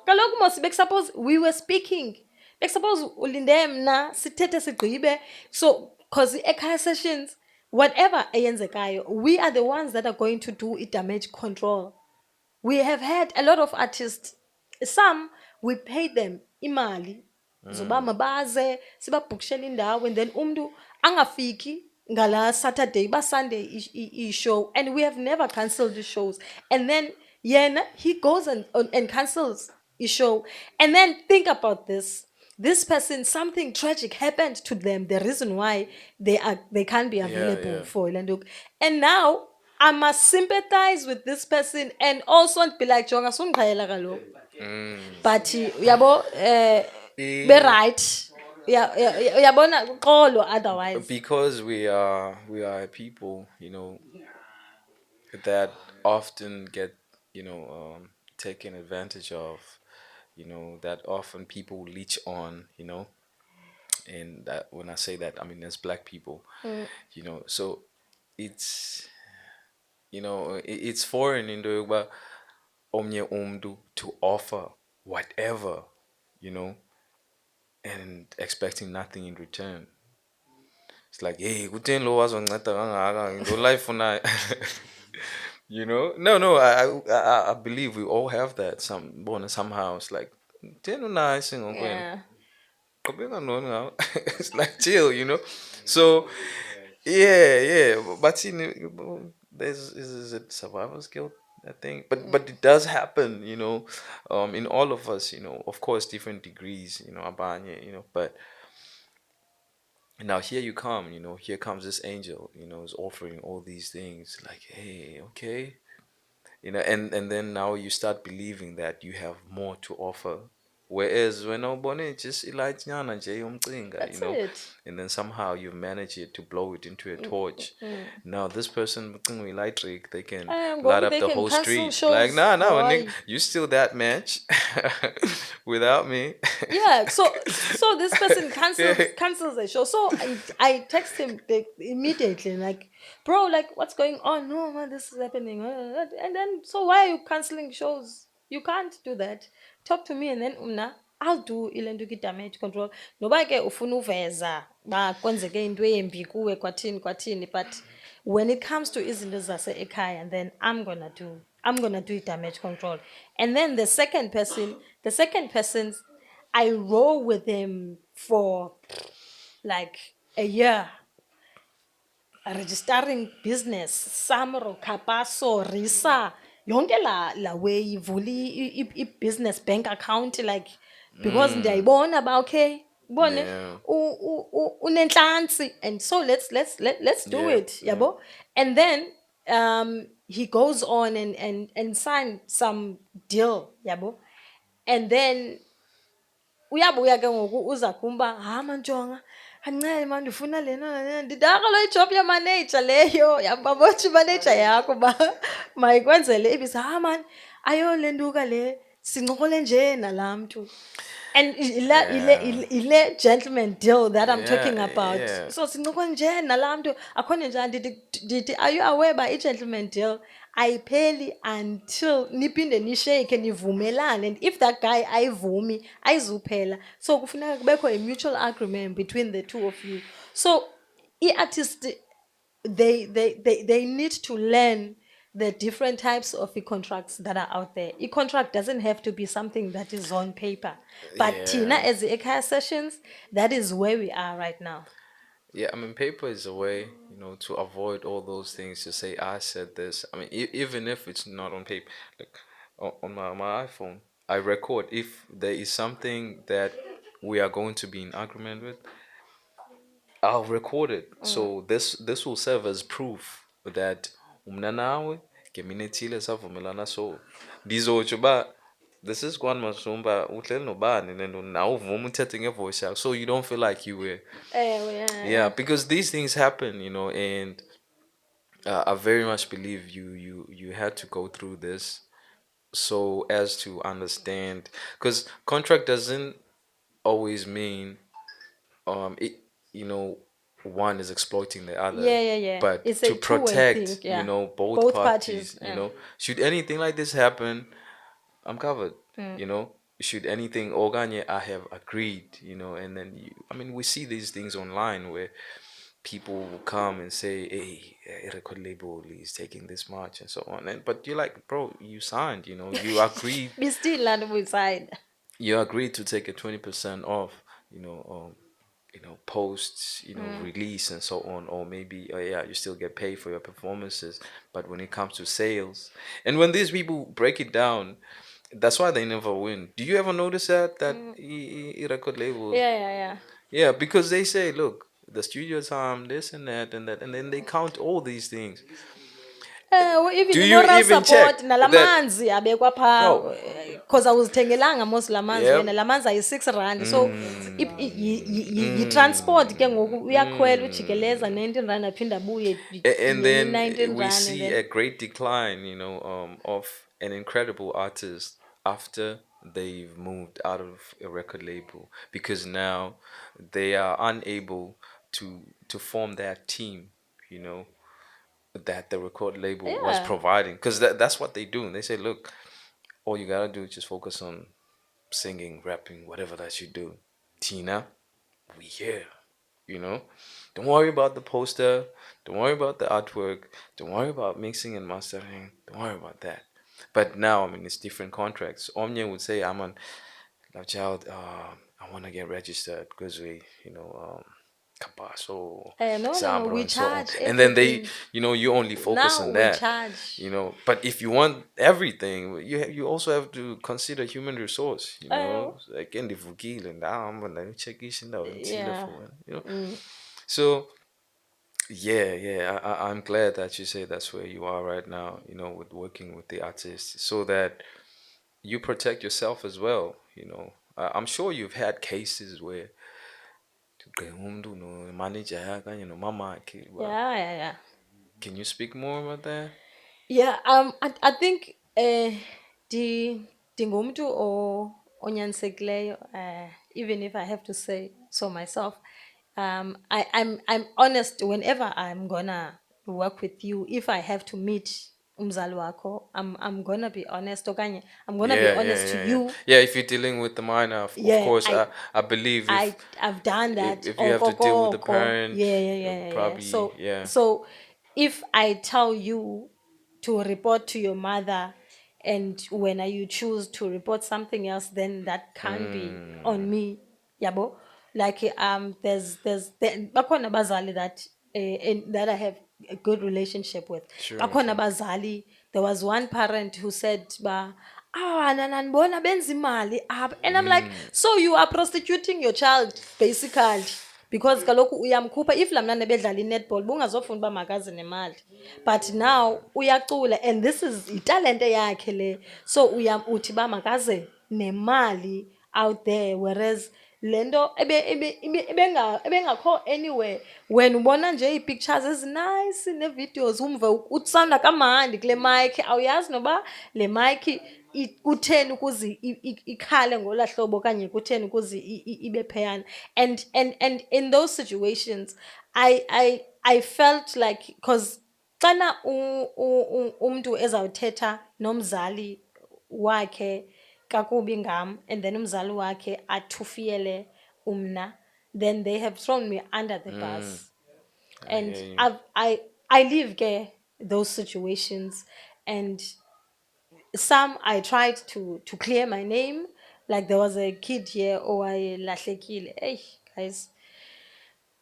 Kaloku mos bekusuppose we were speaking. Bekusuppose ulinde mna sithethe sigqibe. So cause eKhaya sessions, whatever eyenzekayo, we are the ones that are going to do damage control. We have had a lot of artists. Some we paid them imali zoba Mm, mabaze sibabhukishela indawo, and then umntu angafiki ngala Saturday ba Sunday show, and we have never cancelled the shows. And then yena he goes and cancels the show. And then think about this. This person, something tragic happened to them. The reason why they can't be yeah, available yeah. for Ilanduk. And now I must sympathize with this person and also be like, Jonga sungiqhayela kaloku. Mm. But yabo be Eh, right. Yeah, uyabona uxolo otherwise. because we are a people, that often get, taken advantage of, that often people leech on, and that when I say that, I mean as black people, Mm. so it's it's foreign in the omnye umdu to offer whatever, you know, and expecting nothing in return. It's like, hey, kuthen lo wazonceda kangaka into life unayo. No, no, I believe we all have that somehow. It's like, "Kutheni unayo singokwena? Yeah. Qhubeka noni ngawe." It's like chill, So yeah, yeah, but see, there's is it survival skill, I think, but it does happen, in all of us, of course, different degrees, abanye, but now here you come, here comes this angel, is offering all these things, like, hey, okay, and then now you start believing that you have more to offer, whereas when ubone just ilitnyana nje yomcinga, That's it. and then somehow you've managed it to blow it into a torch. Now this person ucinga electric, they can light Ngoku up they the can whole cancel street, like, shows. nah, nah, nigga, Why? you still that match without me. Yeah, so this person Yeah. cancels the show. So I text him immediately, like, bro, like what's going on? No man, this is happening. And then so why are you canceling shows? You can't do that. Talk to me, and then I'll do ilenduki damage control. Noba ke ufuna uveza ba kwenzeke into embi kuwe kwathini, but when it comes to izinto zase ekhaya, and then I'm gonna do damage control. And then the second person, I roll with him for like a year, registering business, Samro, Kapaso, Risa, yonke la way ivuli business bank account, like, because Mm, ndiyayibona ba okay bone yeah, unenhlansi, and so let's do yeah, it yeah, yabo. And then he goes on and sign some deal yabo. And then uyabuya ke ngoku uza kumba manjonga Kancane manje ufuna lena lena ndithi akalo ijob yamanager leyo yababotha imanager yakho ba mayikwenzele ibisa man ayolenduka le sincokole nje nalaa mntu. And Yeah. ile gentleman deal that I'm Yeah, talking about. yeah. So sincokole nje nalaa mntu akhona njani ndithi are you aware ba i-gentleman deal ayipheli until niphinde nishake nivumelane, and if that guy ayivumi ayizuphela, so kufuneka kubekho a mutual agreement between the two of you. So i-artist they need to learn the different types of contracts that are out there. A contract doesn't have to be something that is on paper, but Tina Yeah. as the eKhaya sessions, that is where we are right now. Yeah, I mean, paper is a way, to avoid all those things. To say, I said this. I mean, even if it's not on paper, like on my iPhone, I record. If there is something that we are going to be in agreement with, I'll record it. So this will serve as proof that umna nawe ngeminethile savumelana so ndizotsho uba this is Kwan Masumba uhleli nobani and nawuvuma uthethe ngevoice yakho, so you don't feel like you were. Yeah, Yeah. because these things happen, and I very much believe you had to go through this so as to understand, because contract doesn't always mean it you know one is exploiting the other, Yeah. but It's to a two-way thing. protect Yeah. both Both parties. parties, Yeah. should anything like this happen, I'm covered. Mm. Should anything Oganye, I have agreed, and then I mean, we see these things online where people will come and say, "Hey, a record label is taking this much," and so on. And but you're like, bro, you signed, you agreed, We still land with side. to take a 20% off, posts, release and so on, or maybe, yeah, you still get paid for your performances. But when it comes to sales, and when these people break it down, that's why they never win. Do you ever notice that record labels? Yeah. Yeah, because they say, look, the studio time, this and that and that, and then they count all these things. Even Do you i-moral even check support that, nalamanzi abekwa phaa, bro? because awuzithengelanga mos lamanzi Yep. wena, lamanzi ayi-6 rand, so Mm, yi-transport ke ngoku uyakhwela ujikeleza mm. 19 rand aphinde abuye And yenye then i-19 we rand and see then a great decline, of an incredible artist after they've moved out of a record label, because now they are unable to form that team, you know, that the record label was yeah. providing, because that's what they do. And they say, look, all you gotta do is just focus on singing, rapping, whatever that you do. Tina, we here, you know. Don't worry about the poster. Don't worry about the artwork. Don't worry about mixing and mastering. Don't worry about that. But now, I mean, it's different contracts. Omnia would say, I'm on LoveChild. I want to get registered because Capasso, No, Zambro, we and so on. charge And then they, everything. you only focus Now on we that. charge. But if you want everything, you also have to consider human resource. Like indivugile ndahamba ndayochekisha indawo ethile Yeah. for Mm. so yeah, I'm glad that you say that's where you are right now, with working with the artists, so that you protect yourself as well. I'm sure you've had cases where umuntu no manager yakanye nomama akhe, well, Yeah. can you speak more about that? Yeah, I think di ndingumntu onyanisekileyo, even if I have to say so myself. I'm honest whenever I'm gonna work with you. If I have to meet umzali wakho, I'm gonna be honest, okanye I'm gonna be honest to Yeah. you. Yeah, if you're dealing with the minor, of Yeah, course, I believe I've done that. if you have to deal with the Okokoko. parent, Yeah. probably, So yeah. so if I tell you to report to your mother, and when you choose to report something else, then that can be Mm, on me. Yabo. Like bakhona abazali that I have a good relationship with. Bakhona sure. abazali, there was one parent who said ba, nanibona benza imali apha, and I'm like, Mm, so you are prostituting your child basically, because kaloku uyamkhupha. If laa mntana bedlala i-netball bungazofuna uba makaze nemali, but now uyacula and this is italente yakhe le, so uthi ba makaze nemali out there, whereas lento ebengakho anywhere. When ubona nje ii-pictures ezinice nee-videos umve usawunda kamandi kule mic, awuyazi noba le mic kutheni ukuze ikhale ngolaa hlobo okanye kutheni ukuze ibe pheyana. And in those situations I felt like, because xana umntu ezawuthetha nomzali wakhe kakubi ngam, and then umzali wakhe athufiyele umna, then they have thrown me under the Mm, bus. I And hear you. I live ke those situations, and some I tried to clear my name. Like there was a kid here owayelahlekile. Hey guys,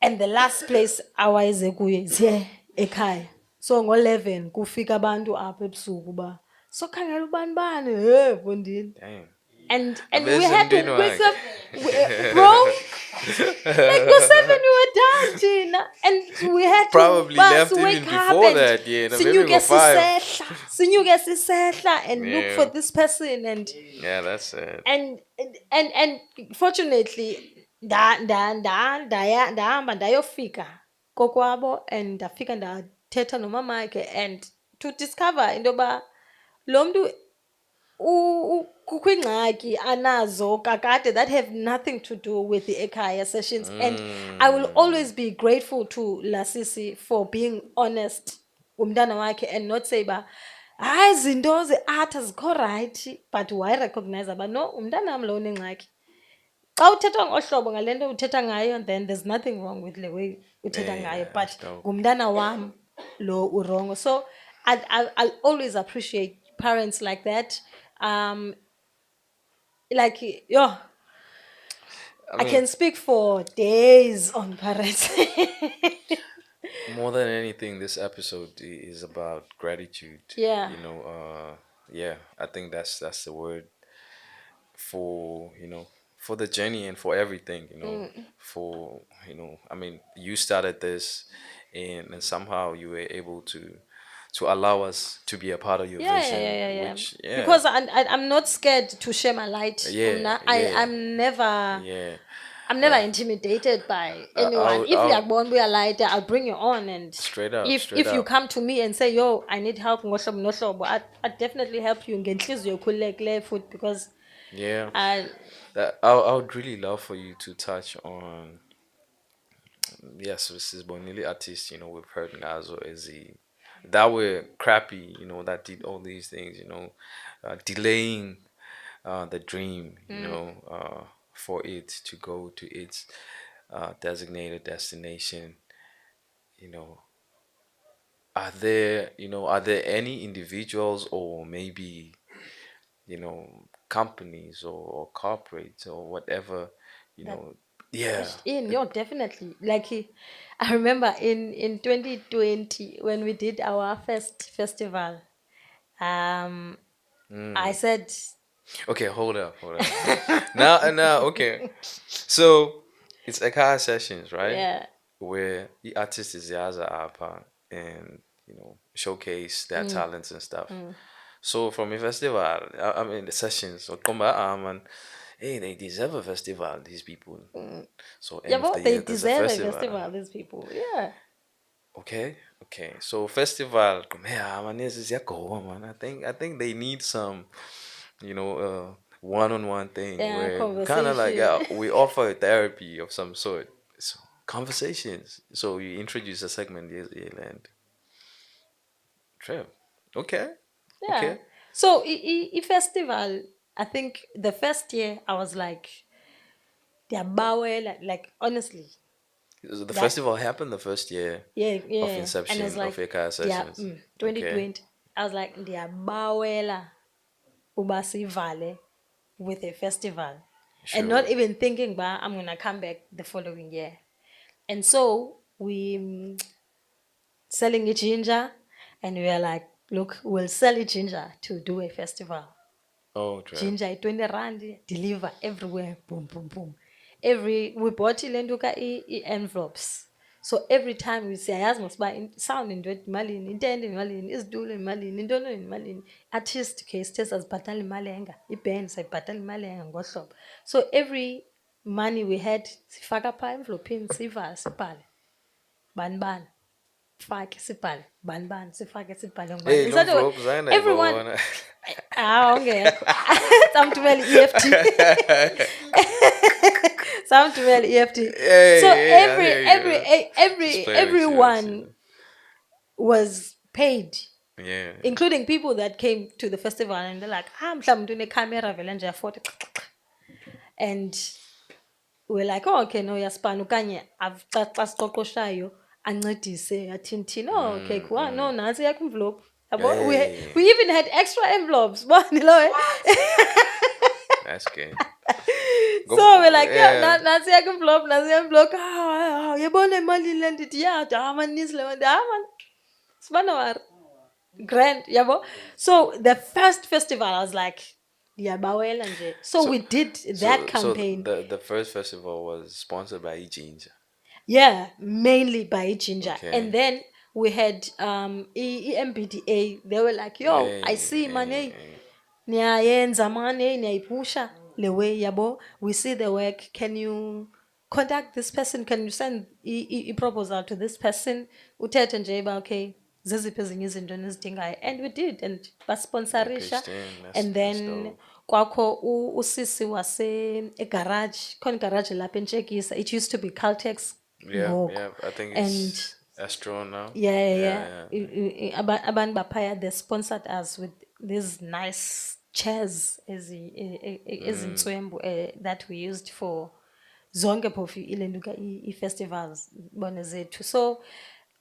and the last place awayeze kuyo is here ekhaya. So ngo-11 kufika abantu apha ebusuku uba sokhangela ubani bani, mfondini. Damn. And we Abenze had to emntwini wake wakhe. up, bro. Like ngo-7 we were done thina, and we had to Probably left wake even up before and that, yeah. Maybe sinyuke go five. sisehla and look for Yeah. this person. Yeah, that's sad. And fortunately ndahamba ndayofika kokwabo, and ndafika ndathetha nomama yakhe, and to discover into yoba lo mntu kukho iingxaki anazo kakade that have nothing to do with the eKhaya sessions. And I will Mm. always be grateful to Lasisi for being honest umntana wakhe, and not say uba hayi izinto ze-art azikho rayithi, but wayirecognize uba no, umntanam lo unengxaki. Xa uthetha ngohlobo ngale nto uthetha ngayo, then there's nothing wrong with the way uthetha Yeah, ngayo, but that's dope. ngumntana wam lo urongo. So I'll always appreciate parents like that. um like, yo, I I mean, can speak for days on parents. more than anything, this episode is about gratitude. Yeah. Yeah, I think that's the word for for the journey and for everything. For I mean, you started this, and somehow you were able to allow us to be a part of your vision, Yeah. which yeah, Because I'm not scared to share my light. yeah, yeah, yeah. I'm never Uh, intimidated by anyone. I'll, If I'll liyakubona uba uyalayiта, I'll bring you on. And straight up, straight if you up. come to me and say, yo, I need help ngohlobo nohlobo, I'd definitely help you ngentliziyo ekhululekileyo futhi, because Yeah, I I would really love for you to touch on, yes, this is Bonili artists, we've heard Nazo as that were crappy, that did all these things, delaying the dream, for it to go to its designated destination. You know, are there any individuals or maybe companies or corporates or whatever, you that know, yeah, pushed in. No, definitely. Like I remember in 2020 when we did our first festival. Um, I mm. said, Okay, hold up. Now, okay. So it's eKhaya sessions, right? yeah. Where the artist is Yaza Apa and showcase their talents and stuff. So from a festival, I mean the sessions, so come back, and hey, they deserve a festival. These people. So Yeah, end of the well, they year, there's a deserve a festival. festival, these people. Yeah. Okay. So festival, yeah, man, this is go, man. I think they need some, one-on-one thing Yeah, where kind of like conversation. we offer therapy of some sort. So conversations. So you introduce a segment, yes, and trip. Okay, Yeah. okay. So, festival, I think the first year I was like, they're like honestly, So the that, festival happened the first year of yeah. And I was inception of like, Ekai yeah, sessions. Okay, 2020. I was like, ndiyabawela uba sivale with a festival. And not sure. even thinking, but I'm gonna come back the following year. And so we selling a ginger, and we were like, look, we'll sell a ginger to do a festival. Oh, trip. Ginger 20 rand, deliver everywhere, boom boom boom. We bought ilentuka envelopes. So every time we say ayazi mos uba sound into imalini, intente imalini, izitulo imalini, intoni imalini, artist ke sithe sazibhatala imali enga, iband sayibhatala imali enga ngohlobo. So every money we had, sifaka phaa envelopini, sivale, sibhale, bani bani, fake sibhale, bani bani, sifake sibhale ngubani. Hey, In such a way, envelopes everyone, ayinayibona. awungekho. Samthumela i-EFT. Samthumela i-EFT. So Hey, I hear you. Just playing with you. everyone was paid, Yeah. including people that came to the festival and they're like, mhlawumbi umntu unekhamera vele nje yafoto. And we're like, oh, okay, no, uyasipana okanye xa siqoqoshayo ancedise athini thini. Oh, okay, Mm, cool. No, mm. nantsi yakho envelope. Yabo, Hey, we even had extra envelopes. Bani lo. that's good. So we're like, yeah, Yeah. nantsi yakho envelope, nantsi yakho envelope. Uyabona imali le ndithi, yeah, maninzi le mali. Man, sibana war. Grand, yabo. So the first festival, I was like, ndiyabawela nje. So So, we did that so campaign. the first festival was sponsored by eJinger. Yeah, mainly by Ginger. And Okay. then we had MBDA. They were like, yo, I Hey, see man, hey, hey. niyayenza man, niyayipusha le way yabo. We see the work. Can you contact this person? Can you send a proposal to this person? Uthethe nje uba, okay, zeziphi ezinye izinto enizidingayo. And we did, and Yeah, basponsorisha. Christian, And that's then dope. kwakho usisi wase egarage, khona igarage lapha entshekisa. It used to be Caltex Yeah, ngoku. yeah. I think And it's Astro now. yeah, yeah, Yeah, yeah. yeah, yeah. Abantu baphaya, they sponsored us with these nice chairs Mm, ezintswembu that we used for zonke phofu ilentuka festivals bone zethu. So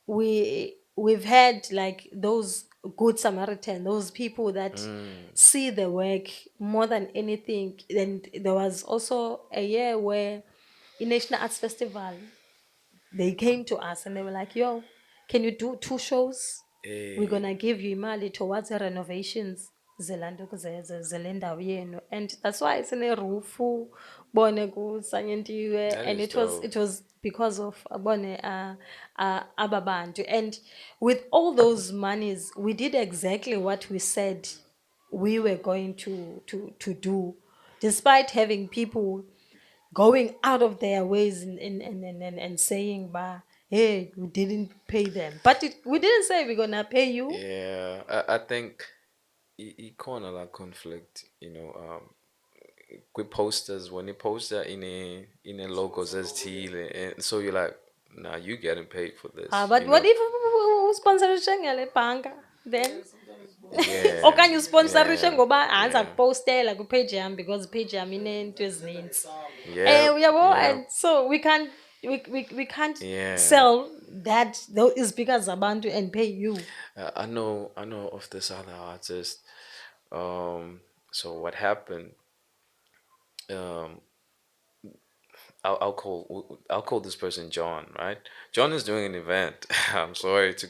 we've had like those good Samaritan, those people that mm. see the work more than anything. And there was also a year where in National Arts Festival they came to us and they were like, yo, can you do 2 shows? We're Hey, gonna give you imali towards the renovations zele ndawo yenu. And that's why it's in a roof bone kusanyentiwe. that And is dope. it was because of bone ababantu. And with all those monies, we did exactly what we said we were going to do, despite having people going out of their ways and saying, bah, hey, we didn't pay them. But we didn't say we're gonna pay you. Yeah, I think it kind of like conflict, with posters when they post that in a logo says teal, and so you're like, nah, you getting paid for this, But what if usponsorishe ngale bhanka then? Yeah, Okanye usponsorishe yeah, ngoba anza yeah, kupostela kupage yam because page yam ineento ezininzi. yeah, Uyabo, yeah, and so we can't yeah. sell that those speakers zabantu and pay you. I know of this other artist. Um, so what happened? Um, I'll call this person John, right? John is doing an event. I'm sorry to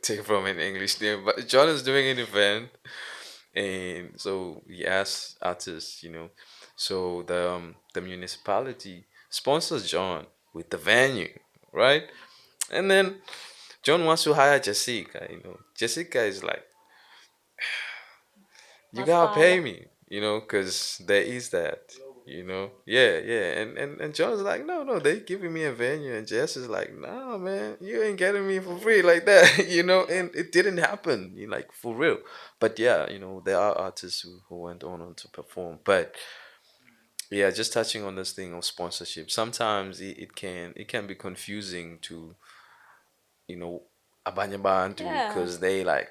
take from an English name, but John is doing an event, and so he asks artists, so the municipality sponsors John with the venue, right? And then John wants to hire Jessica. Jessica is like, you gotta pay Masipala. me, because there is that, yeah, yeah, and John's like, no, no, they giving me a venue, and Jess is like, nah, man, you ain't getting me for free like that, and it didn't happen, like for real. But yeah, there are artists who went on to perform, but yeah, just touching on this thing of sponsorship, sometimes it can be confusing to, you know abanye bantu, Yeah. because they like,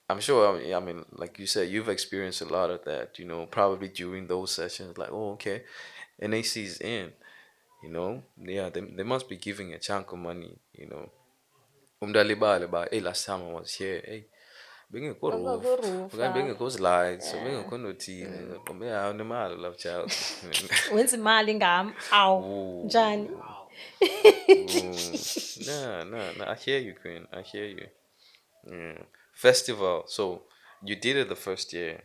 I'm sure. I mean, like you said, you've experienced a lot of that. Probably during those sessions, like, oh, okay, NAC's in. Yeah, they must be giving a chunk of money. Umdalibale ba, hey, last time I was here, hey, bengekho roof, Roof okanye apha. bengekho lights, so Yeah. bengekho nothile. Ngqombe yawo nemali love child. Wenza imali ngam. Aw. Njani? Ooh, ooh. Nah, nah, nah. I hear you, Queen. I hear you. Yeah. Festival. So you did it the first year.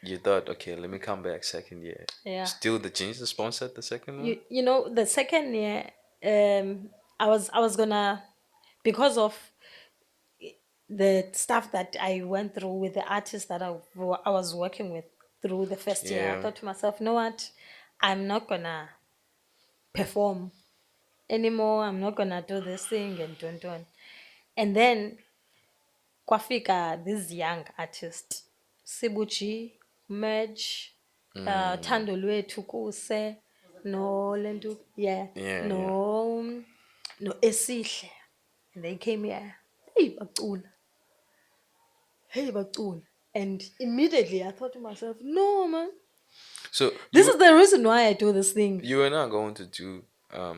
You thought, okay, let me come back second year. Yeah. Still the jeans sponsored the second one? You know, the second year, I was gonna, because of the stuff that I went through with the artists that I was working with through the first year, I Yeah. thought to myself, you know what? I'm not gonna perform anymore. I'm not gonna do this thing and don't. And then kwafika this young artist, Sibuchi, Merge, Mm. Thando Lwethu Kuse, no Lendu, yeah, Yeah, yeah. no Esihle. And they came here. Hey, bacula. Hey, bacula. And immediately I thought to myself, no, man, So this is the reason why I do this thing. you were not going to do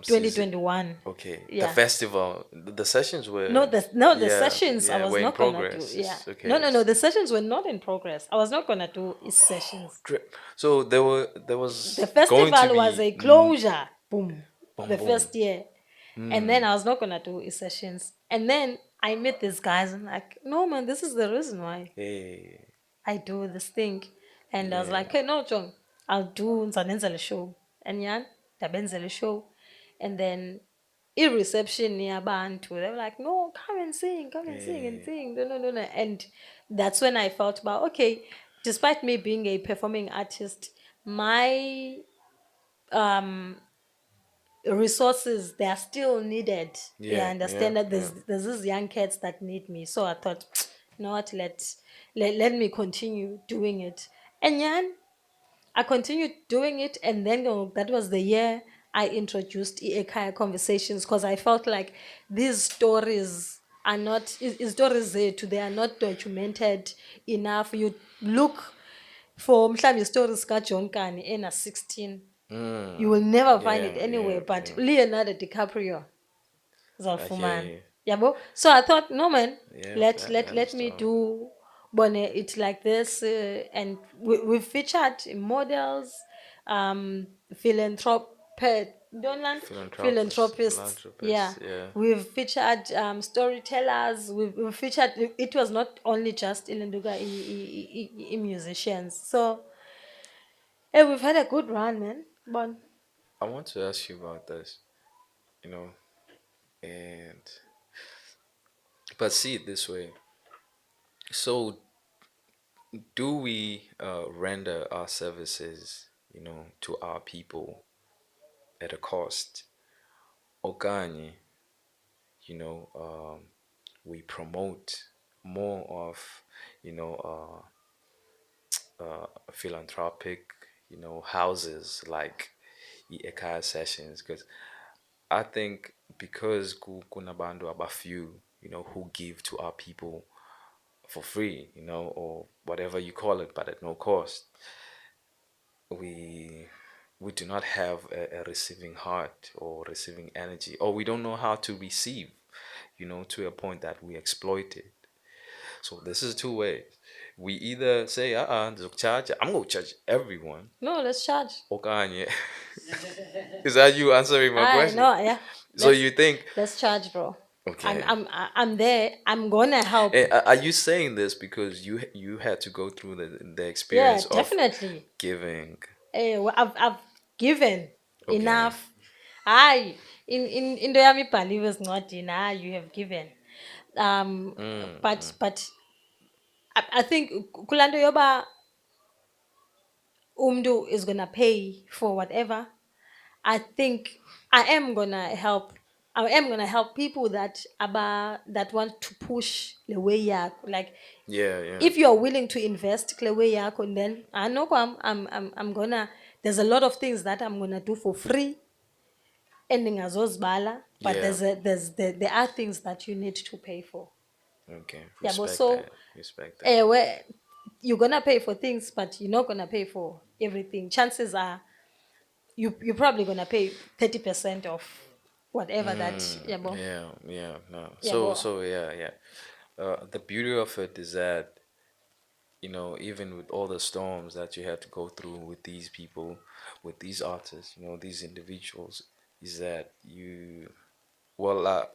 season. 2021. Okay, the Yeah. festival, the sessions No, were, the yeah, sessions I yeah, was were in not gonna do. progress. Yeah. It's No, okay. no, no. The sessions were not in progress. I was not gonna do his sessions. So there The was going to festival was be a closure. Boom. boom The boom. first year. And then Mm. I was not gonna do his sessions. And then I met these guys and like, no man, this is the reason why Hey, I do this thing. And I was yeah, like, hey, no, John, I'll do Nzanenzele show. And yeah, Dabenzele show. And then reception near Bantu. They were like, no, come and sing and hey, sing. No, no, no, no. And that's when I felt about, okay, despite me being a performing artist, my um resources they are still needed. Yeah, I yeah, yeah, understand that yeah. there's these young kids that need me. So I thought, you know what, let me continue doing it. And yeah, I continued doing it, and then that was the year I introduced eKhaya conversations because I felt like these stories are not stories zethu, they are not documented enough. You look for mhlawumbe stories kaJohn Kani ena 16, you Mm. will never find it Yeah, anywhere. yeah, But yeah. Leonardo DiCaprio, I hear Zalfuman. you. Yabo. So I thought, no man, Yeah, let that's me tough. do bone it like this, and we featured models, um, don't land philanthropists. Yeah, Philanthropist, yeah. we've featured storytellers. We've featured. It was not only just Ilenduga musicians. So hey, we've had a good run, man. But I want to ask you about this, you know, and but see it this way. So, do we render our services, to our people at a cost? Okanye, you know, we promote more of, you know, philanthropic, houses like eKhaya sessions, because I think because kuna bantu few, who give to our people for free, or whatever you call it, but at no cost, we we do not have a receiving heart or receiving energy, or we don't know how to receive, to a point that we exploit it. So this is two ways. We either say, charge, I'm gonna charge everyone. no, let's charge. Okanye. Is that you answering my I question? know, yeah. So Let's you think, let's charge, bro. okay. I'm there. I'm gonna help. Are you saying this because you had to go through the Yeah, experience of definitely. giving? I've given Okay. enough. I in into yami believers not you have given. Mm, But mm. I think kulando yoba umdu is gonna pay for whatever. I think I am gonna help people that want to push the way yakho. Like Yeah, yeah. if you're willing to invest the way yakho, and then I know I'm gonna. There's a lot of things that I'm gonna do for free, ending as bala. But Yeah. there are things that you need to pay for. Okay. Yeah, but Respect so that. Respect that. where you're gonna pay for things, but you're not gonna pay for everything. Chances are you're probably gonna pay 30% of whatever that Yeah, yeah, no. So, yabo. so yeah, yeah. The beauty of it is that, even with all the storms that you had to go through with these people, with these artists, these individuals, is that well,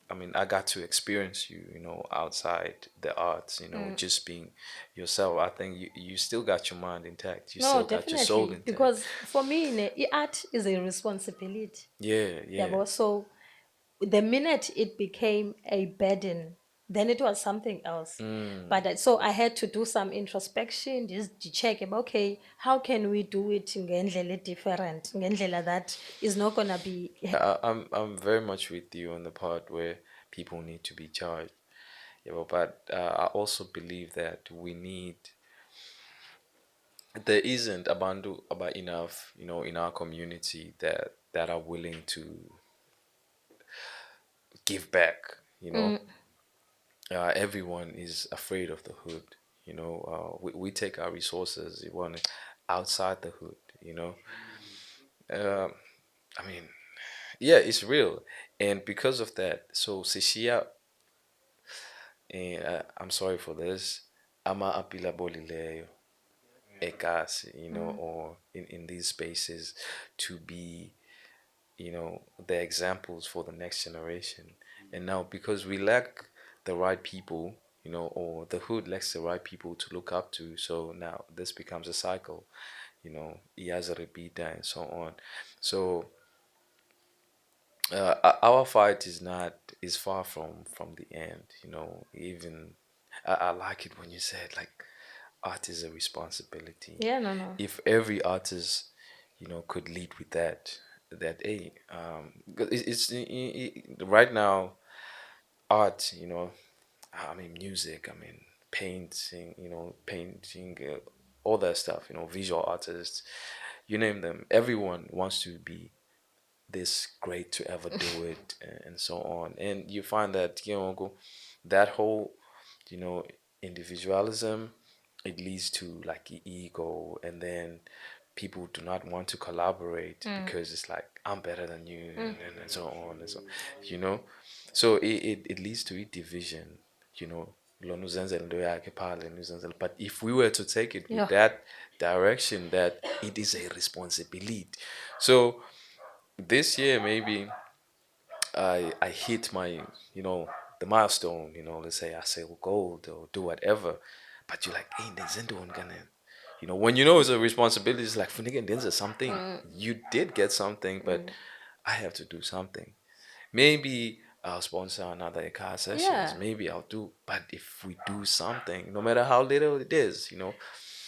I mean, I got to experience you, outside the arts, just being yourself. I think you still got your mind intact. You No, still got your soul definitely. intact. Because for me, art is a responsibility. Yeah, yeah. Yabo. So the minute it became a burden, then it was something else. Mm. But so I had to do some introspection, just to check, okay, how can we do it ngendlela different, ngendlela that is not gonna be. I'm very much with you on the part where people need to be charged. Yeah, but I also believe that we need there isn't about enough, in our community that are willing to give back. Mm, Everyone is afraid of the hood. We take our resources, you want it outside the hood. Uh, I mean, yeah, it's real, and because of that, so Sishia, and I'm sorry for this, ama apila bolileyo ekasi, mm, or in these spaces to be, the examples for the next generation. And now because we lack the right people, or the hood lacks the right people to look up to, so now this becomes a cycle, Iyaza Rebita and so on. So our fight is far from the end. Even I like it when you said like art is a responsibility. yeah, no, no. If every artist, could lead with that, hey, 'cause right now art, I mean music, I mean painting, all that stuff, visual artists, you name them, everyone wants to be this great to ever do it, and so on. And you find that, that whole, you know individualism, it leads to like ego, and then people do not want to collaborate Mm, because it's like I'm better than you, mm, and so on and so, you know so it leads to a division, you know lona uzenzela into yakhe phaa, lena uzenzela. But if we were to take it with yeah. that direction, that it is a responsibility. So this year maybe I hit my, the milestone, let's say I say gold or do whatever, but you're like, hey, there's one gonna, when it's a responsibility, it's like, funigin, there's something. Mm, You did get something, but mm, I have to do something. Maybe I'll sponsor another eKhaya sessions. yeah. Maybe I'll do, but if we do something, no matter how little it is,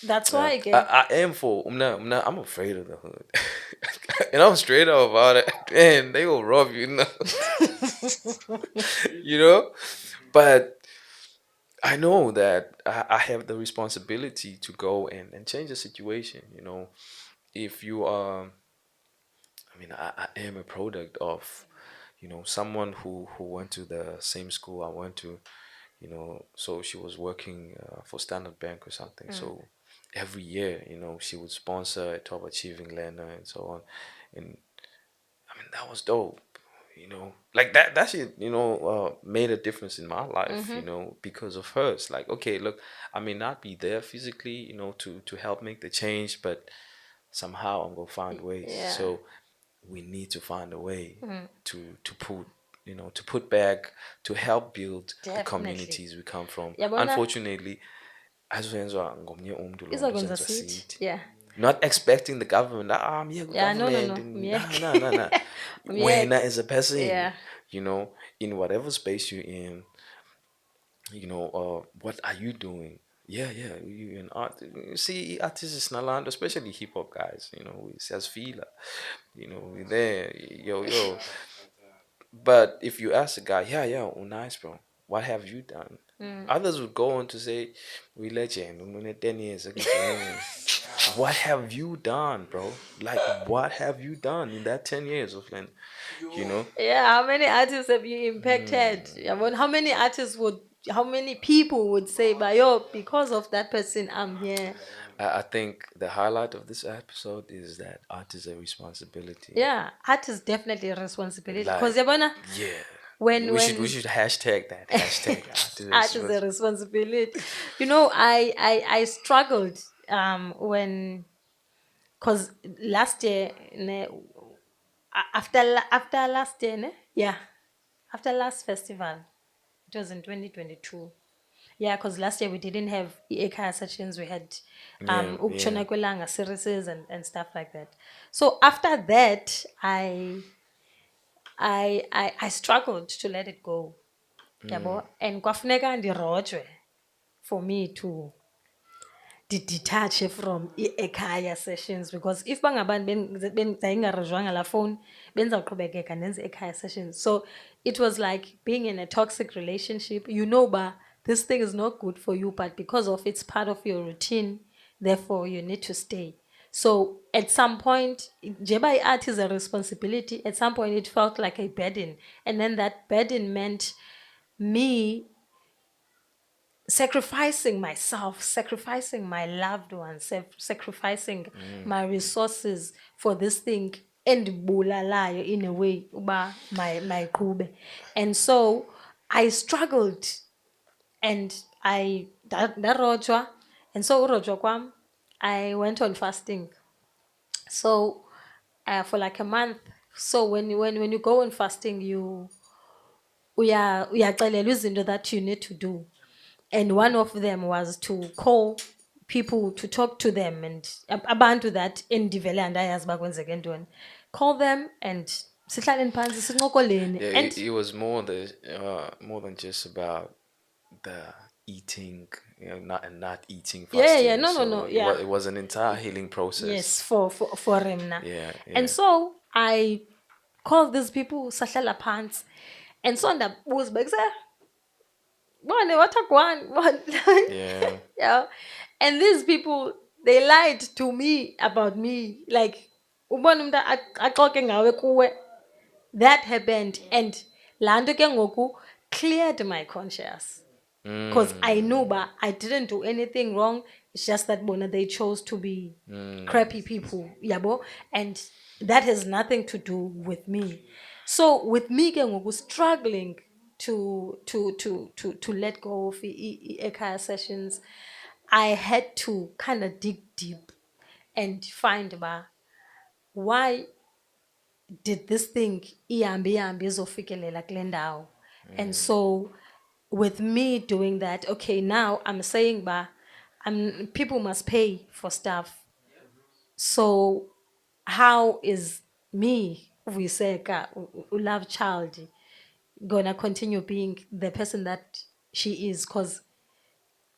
That's why again. I am for I'm afraid of the hood, and I'm straight up about it. Man, they will rob you, you know. But I know that I have the responsibility to go and change the situation. If you are, I mean, I am a product of, someone who went to the same school I went to. So she was working for Standard Bank or something. Mm, So every year, she would sponsor a top achieving learner and so on. And I mean, that was dope. Like that shit, made a difference in my life, mm-hmm. because of hers. Like, okay, look, I may not be there physically, to help make the change, but somehow I'm gonna find ways. Yeah. So we need to find a way Mm, to put back, to help build the definitely. communities we come from. Yabona Unfortunately, azokwenziwa ngomnye umuntu lo nto izokwenza zenziwa sithi. sithi. Yeah. Not expecting the government, I'm here with Yeah, no, no, government, no. and nah, Myek. nah, nah, nah. When Myek. as a person, Yeah. in whatever space you're in, what are you doing? Yeah, yeah, you in art. You see, artists in Nalanda, especially hip hop guys, we says feel, we there, yo, yo. But if you ask a guy, yeah, yeah, oh, nice, bro. What have you done? Mm. Others would go on to say, we legend, 10 years ago. What have you done, bro? Like, what have you done in that 10 years of land? You know? Yeah, how many artists have you impacted? Yabona, how many people would say, but yo, because of that person, I'm here. I think the highlight of this episode is that art is a responsibility. Yeah, art is definitely a responsibility. Because Like, yabona, yeah. when We when should hashtag that. Hashtag art art is is a responsibility. I struggled when, because last year after last year yeah, after last festival, it was in 2022. Yeah, because last year we didn't have eKhaya sessions. We had yeah, yeah. ukutshona kwelanga series and stuff like that. So after that, I struggled to let it go. yabo, and kwafuneka ndirojwe for me to didethache from eKhaya sessions, because if bangabantu ndayingarojwanga laa phone bendizawuqhubekeka ndenze eKhaya sessions. So it was like being in a toxic relationship. You know, ba, this thing is not good for you, but because of it's part of your routine, therefore you need to stay. So at some point, jeba art is a responsibility. At some point, it felt like a burden, and then that burden meant me sacrificing myself, sacrificing my loved ones, sacrificing my resources for this thing, endibulalayo in a way uba my kube. And so I struggled, and I ndarojwa, and so urojwa kwam, I went on fasting. So for like a month. So when you go on fasting, uyacelelwa izinto that you need to do, and one of them was to call people, to talk to them, and abantu that endivele andayazi uba kwenzeke ntoni, call them and sihlaleni phantsi sincokoleni. Yeah, And it was more than just about the eating, not and not eating yeah, fasting. no, no, So no, yeah, it was an entire healing process. yes, for him. Yeah, And yeah, so I called these people sahlala pants, and so ndabuza uba one, what a one, one. yeah. Yeah. And these people, they lied to me about me. Like, ubona umntu axoke ngawe kuwe. That happened. And laa nto ke ngoku cleared my conscience. Because I knew, Mm, but I didn't do anything wrong. It's just that bona, they chose to be mm, crappy people, yabo, and that has nothing to do with me. So with me ke ngoku struggling to let go of eKhaya sessions, I had to kind of dig deep and find ba, why did this thing ihambe izofikelela kule ndawo. And so with me doing that, okay, now I'm saying ba, people must pay for stuff. So how is me, Vuyiseka, love child, gonna continue being the person that she is? Because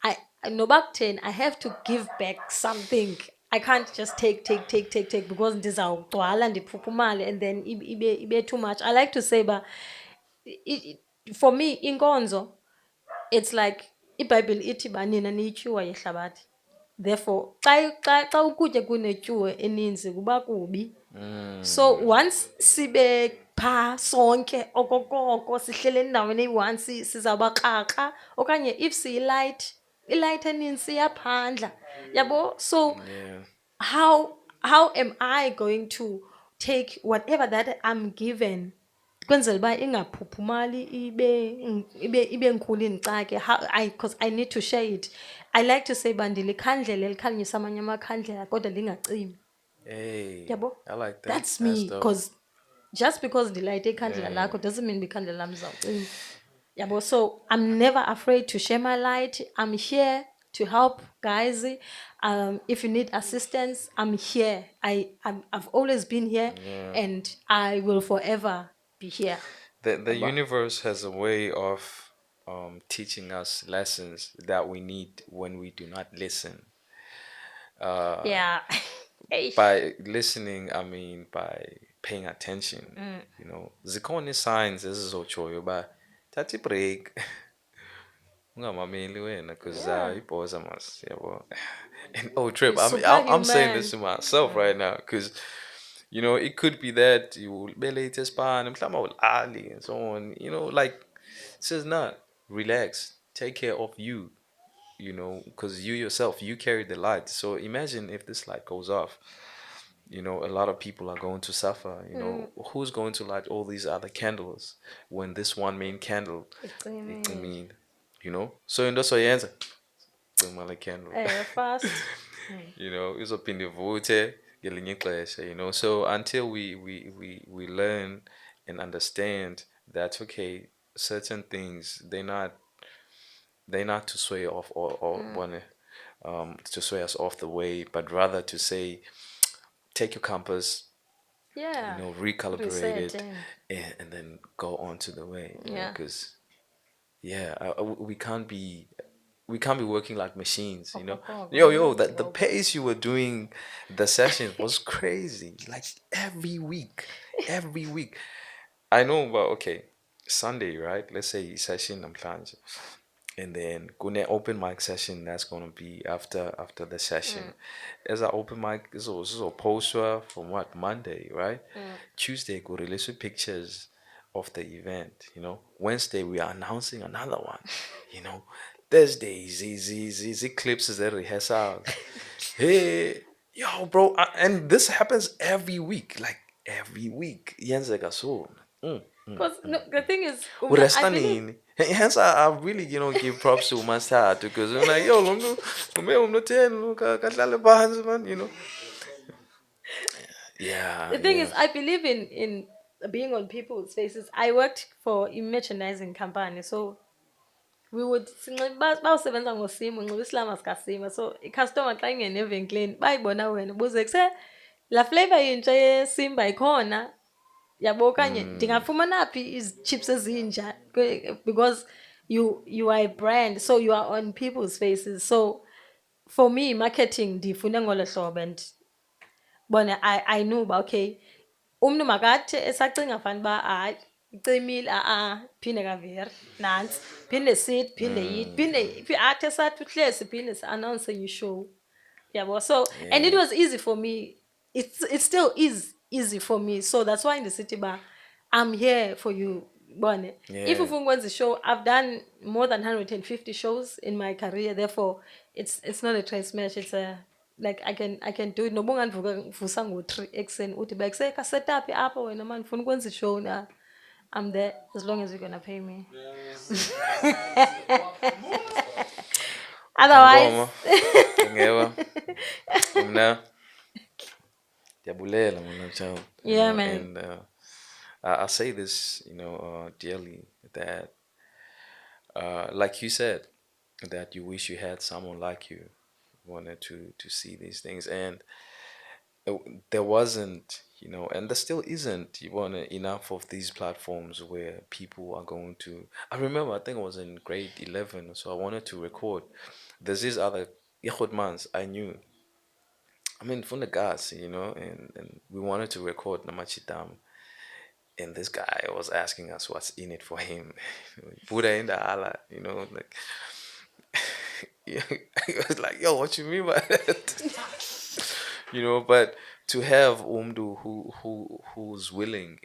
I no back 10, I have to give back something. I can't just take because ndizawugcwala ndiphuphumale and then ibe too much. I like to say, but for me, inkonzo, it's like iBhayibhile ithi ba nina niyityuwa yehlabathi. Therefore, xa ukutya kunetyuwa eninzi kuba kubi. So mm. once sibe pha sonke okokoko sihlele endaweni eyi-one sizawuba krakra, okanye if ilight eninzi iyaphandla, yabo. So Yeah. how am I going to take whatever that I'm given, kwenzela uba ingaphuphumali ibe nkulu indicake? How I, because I need to share it. I like to say uba ndilikhandlela elikhanyisa amanye amakhandlela kodwa lingacimi, Hey, yabo. I like that. That's That's me, dope. because just because ndilayite ikhandlela Yeah. lakho doesn't mean ikhandlela lam lizawucima, yabo. So I'm never afraid to share my light. I'm here to help guys. If you need assistance, I'm here. I've always been here, Yeah. and I will forever be here, The yabo. universe has a way of teaching us lessons that we need when we do not listen. Uh, Yeah. Hey. by listening, I mean by paying attention. Zikhona signs ezizotshoyo uba thatha break. Ungamameli wena because Yeah. ibhoza mas yabo. And oh trip, You're I'm saying this superhuman. to myself right now because it could be that you belate span mhlawumbe awulali and so on. Like it says not relax, take care of you. Because you yourself, you carry the light. So imagine if this light goes off. A lot of people are going to suffer. Who's going to light all these other candles when this one main candle, I Icimile. mean, So into soyenza, cima le candle. Fast. Izophinde ivuthe ngelinye ixesha. So until we learn and understand that okay, certain things they're not to sway off or wanna to sway us off the way, but rather to say take your compass, Yeah. recalibrate Reset it, in. and then go on to the way, Yeah. because yeah, we can't be working like machines, you know. Okokoko, Yo, no, the Bobo. pace you were doing the sessions was crazy. Like every week. I know, but okay, Sunday, right? Let's say session I'm planning, and then gonna open mic session. That's gonna be after the session. Mm, As an open mic, so poster from what Monday, right? mm. Tuesday, go release with pictures of the event. You know, Wednesday we are announcing another one. You know, Thursday, Z clips at rehearsals. Hey, yo, bro, and this happens every week, like every week. Yenzeka so. Mm, mm, Because mm. no, the thing is, I Uresta believe. nini? Hence, I really, give props to my start because I'm like, yo, I'm not telling, man, you know. Yeah, The thing yeah. is, I believe in being on people's faces. I worked for a merchandising company, so we would bawusebenza ngosimo unxiba isilama sikasimo, so icustomer xa ingene evenkileni bayibona wena buze kuse laa flavor intsha yesimba ikhona, yabo, okanye Mm, ndingafumana phi izichips ezinja because you are a brand, so you are on people's faces. So for me marketing ndifune ngolo hlobo, and bona I knew uba okay, umntu makathi esacinga fanuba hayi icimile, phinde kaveri nantsi, phinde sithi, phinde yithi, mm, phinde athi esathi uhlezi phinde si-announce i-show. Yeah, well, so and it yeah, was easy for me. It still is easy for me. So that's why in the city bar, I'm here for you, Bonnie. If yeah, Ufung wants a show, I've done more than 150 shows in my career. Therefore, it's not a trace smash. It's a like I can do it. No bunga vusa ngo 3 uti back say ka set up apho wena man funa ukwenza show na. I'm there as long as you're gonna pay me. uphangoma Otherwise, ngeva umna ndiyabulela my love child, yeah, man. and I say this, dearly, that like you said, that you wish you had someone like you, wanted to see these things, and uh, there wasn't, and there still isn't, enough of these platforms where people are going to. I remember, I think I was in grade 11, so I wanted to record. There's these other Yehud I knew. I mean, from the guys, and we wanted to record Namachitam, and this guy was asking us what's in it for him. Buddha in the Allah, like, yeah, he was like, yo, what you mean by that? But to have Umdu who's willing,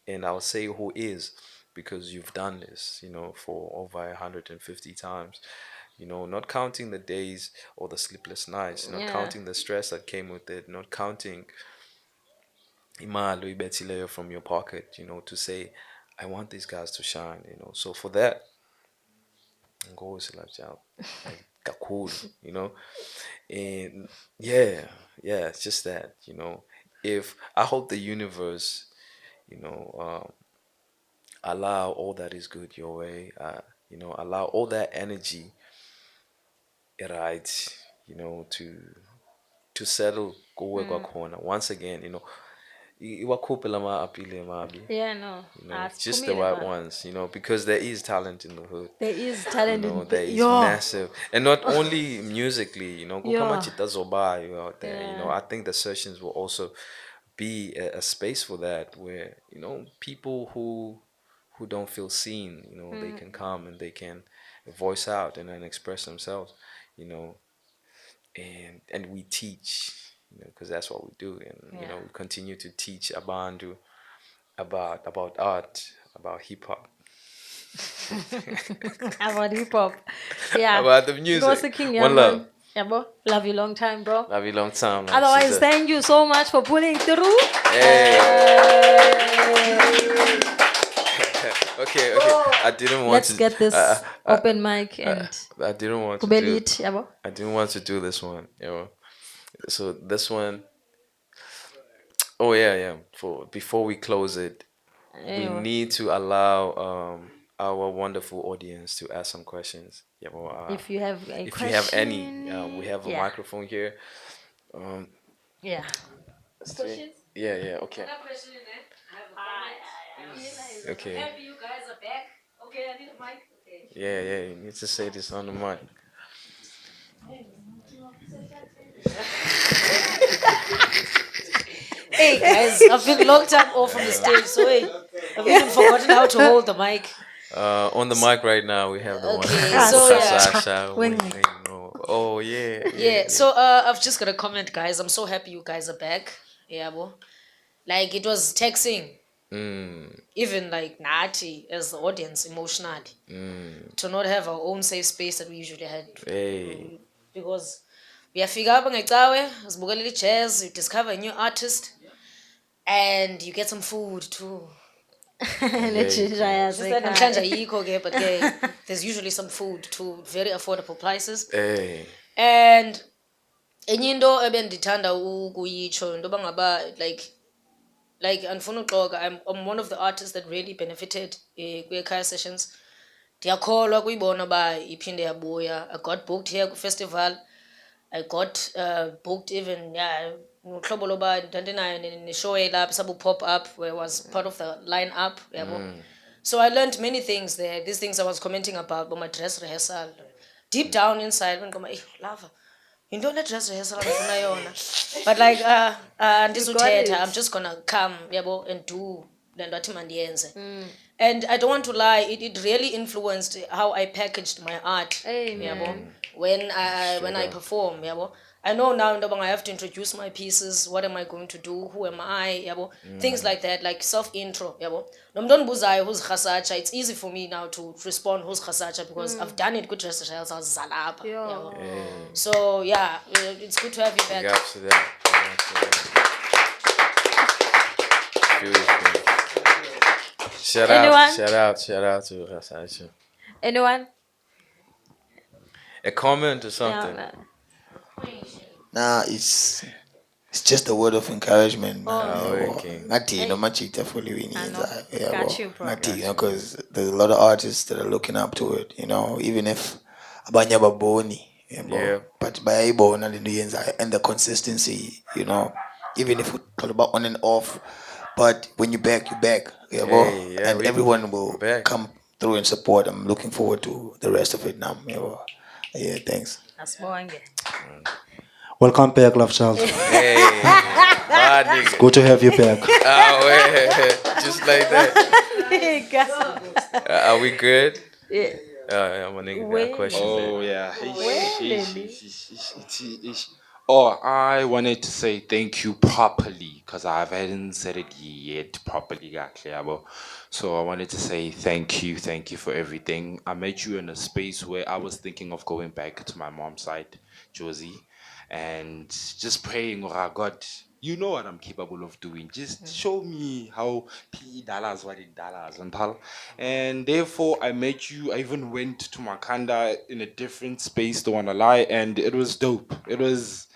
and I'll say who is, because you've done this, for over 150 times, not counting the days or the sleepless nights, not Yeah. counting the stress that came with it, not counting imali uyibethileyo from your pocket, to say, I want these guys to shine, So for that, ngosi la child, like kakhulu, and yeah, yeah, it's just that, if I hope the universe, allow all that is good your way, allow all that energy, right, to settle kuwe Mm. kwakhona once again, iwakhuphe lama apile mabi, Yeah, no. just the Siphumile right pha. ones, because there is talent in the hood. There is talent in There is yo. massive, and not only musically, Yo. Kukamachita Zobayo out there, Yeah. I think the sessions will also be a space for that, where, people who don't feel seen, they Mm. can come and they can voice out and then express themselves, you know, and we teach, because that's what we do, and Yeah. we continue to teach Abandu about art, about hip hop, About hip hop. Yeah. about the Go music. King, yeah, One love. man. Yeah, bro. Love you long time, bro. Love you long time, like Otherwise, sister. thank you so much for pulling through. Hey. Okay, okay. Bro, I didn't want let's to. get this open mic Uh, and I didn't want to do. kubelit, yeah, bro. I didn't want to do this one. So this one. Oh yeah, yeah. For before we close it, we Eyo. need to allow our wonderful audience to ask some questions. If you have a If you have any, we question, have a yeah, microphone here. Um, yeah. Questions? Yeah, yeah. Okay. Okay. You guys are back. Okay, I need a mic. Yeah, yeah. You need to say this on the mic. Hey guys, I've been locked up off from the stage, so hey, I've even forgotten how to hold the mic. On the mic right now, we have the one and Okay, only so Cha yeah, cha Sasha. wing. Oh yeah, yeah, yeah. yeah. So I've just got a comment, guys. I'm so happy you guys are back. Yeah, bo. Like it was taxing, Mm, even like Nati as the audience emotionally, mm. to not have our own safe space that we usually had, Hey, because uyafika apha ngecawe uzibukelela i-jazz, you discover a new artist, and you get some food too. very Nejinja cool. It's just that namhlanje yasekhaya. ayikho ke, but ke there's usually some food too, very affordable prices. Hey, And enye into ebendithanda ukuyitsho into yoba ngaba like andifuna uxoka, I'm one of the artists that really benefited kwi-ekhaya sessions. Ndiyakholwa kuyibona uba iphinde yabuya. I got booked here kwi-festival. I got booked even, yeah, ngohlobo loba ndandinayo neshow elapha sabu-pop up where I was part of the line up yabo. mm, So I learned many things there. These things I was commenting about my dress rehearsal. Deep down inside, when I'm lava. Yintoni le-dress rehearsal andifuna yona? But like You got andizuthetha, it. I'm just gonna come yabo and do le nto athi mandiyenze. Mm. And I don't want to lie, it really influenced how I packaged my art. Yabo. Amen. mm. When I Straight up. perform, yabo. I know now ntoba I have to introduce my pieces. What am I going to do? Who am I? Yabo. Things Mm. like that, like self intro. Yabo. Nomntu ondibuzayo who's Khasacha, it's easy for me now to respond who's Khasacha because I've done it good dress rehearsals zalapha. Yabo. Yo. Hey, So yeah, it's good to have you big back. ups to that. Big ups to that. Beautiful. Anyone? Shout out to Sasha. Anyone? A comment or No, something. no. Nah, it's just a word of encouragement, Oh, man. Oh, Yeah, no. okay, well, King. ngati no Hey, machita fully winning. I know. Yeah, Got well, you, bro. ngati, Got you. because there's a lot of artists that are looking up to it. Even if abanya baboni, Yeah. but by bona and the consistency. Even if we talk about on and off, but when you back, you back. Yeah, Hey, yeah, and everyone we're will back. come through and support. I'm looking forward to the rest of it now. Yeah, thanks. Asibonge. Welcome back, love child. Hey, my It's nigga. good to have you back. Oh, yeah. Just like that. Are we good? Yeah. Yeah, my nigga got questions Wele. there. Oh yeah. Wele. Oh, I wanted to say thank you properly because I haven't said it yet properly, actually. So I wanted to say thank you for everything. I met you in a space where I was thinking of going back to my mom's side, Josie, and just praying, oh God, you know what I'm capable of doing. Just show me how PE dollars, what it dollars and tal. And therefore, I met you. I even went to Makanda in a different space, don't wanna lie, and it was dope. It was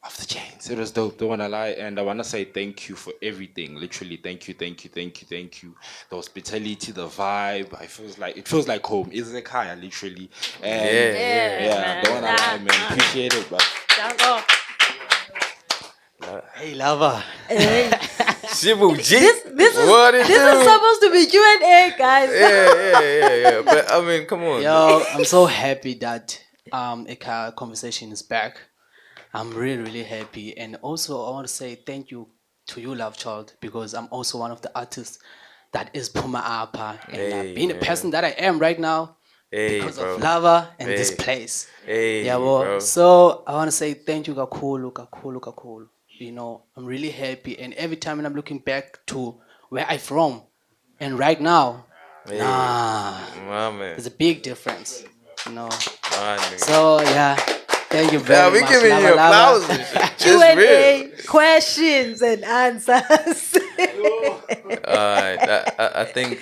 off the chains. It was dope, don't wanna lie. And I wanna say thank you for everything. Literally, thank you. The hospitality, the vibe. It feels like home. It's eKhaya, literally. And Yeah, Yeah, yeah. yeah, don't man. wanna lie, man. Appreciate it, bro. Jango. Hey, lover. Hey. Shibu G. This is What it this is do? supposed to be Q&A, guys. Yeah. But I mean, come on. Yo, I'm so happy that Eka conversation is back. I'm really, really happy. And also I want to say thank you to you, love child, because I'm also one of the artists that is Puma Apa. And Hey, being the person man. that I am right now Hey, because of bro. lava and this Hey. place. Yeah, Hey, well, bro. so I want to say thank you, Kakulu. I'm really happy. And every time when I'm looking back to where I from and right now, Hey, nah, my man. there's a big difference, you know. My nigga. So yeah, thank you Yeah, very we much, giving lava you lava. applause and shit. Just real. Q&A, questions and answers. Alright, I think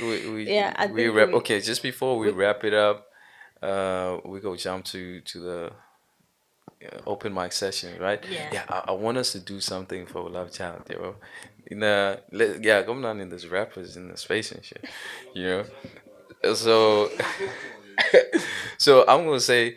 Yeah, I we think wrap. Okay, just before we we wrap it up, we go jump to the open mic session, right? yeah. Yeah, I want us to do something for Love Child, yo. Yeah, come down in this rappers in the space and shit, you know. So, so I'm gonna say,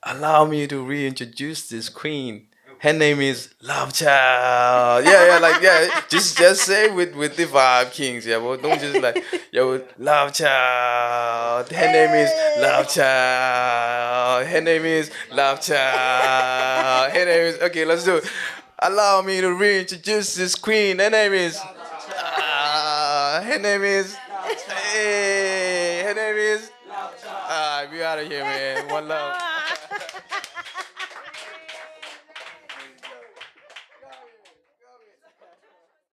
allow me to reintroduce this queen. Her name is Love Child. Yeah, yeah, like yeah. Just say with the vibe kings, yeah, but don't just like yo Love Child. Her name is Love Child. Her name is Love Child. Her name is okay. Let's do it. Allow me to reintroduce this queen. Her name is. Her name is. Hey, her name is. Alright, we out of here, man. One love.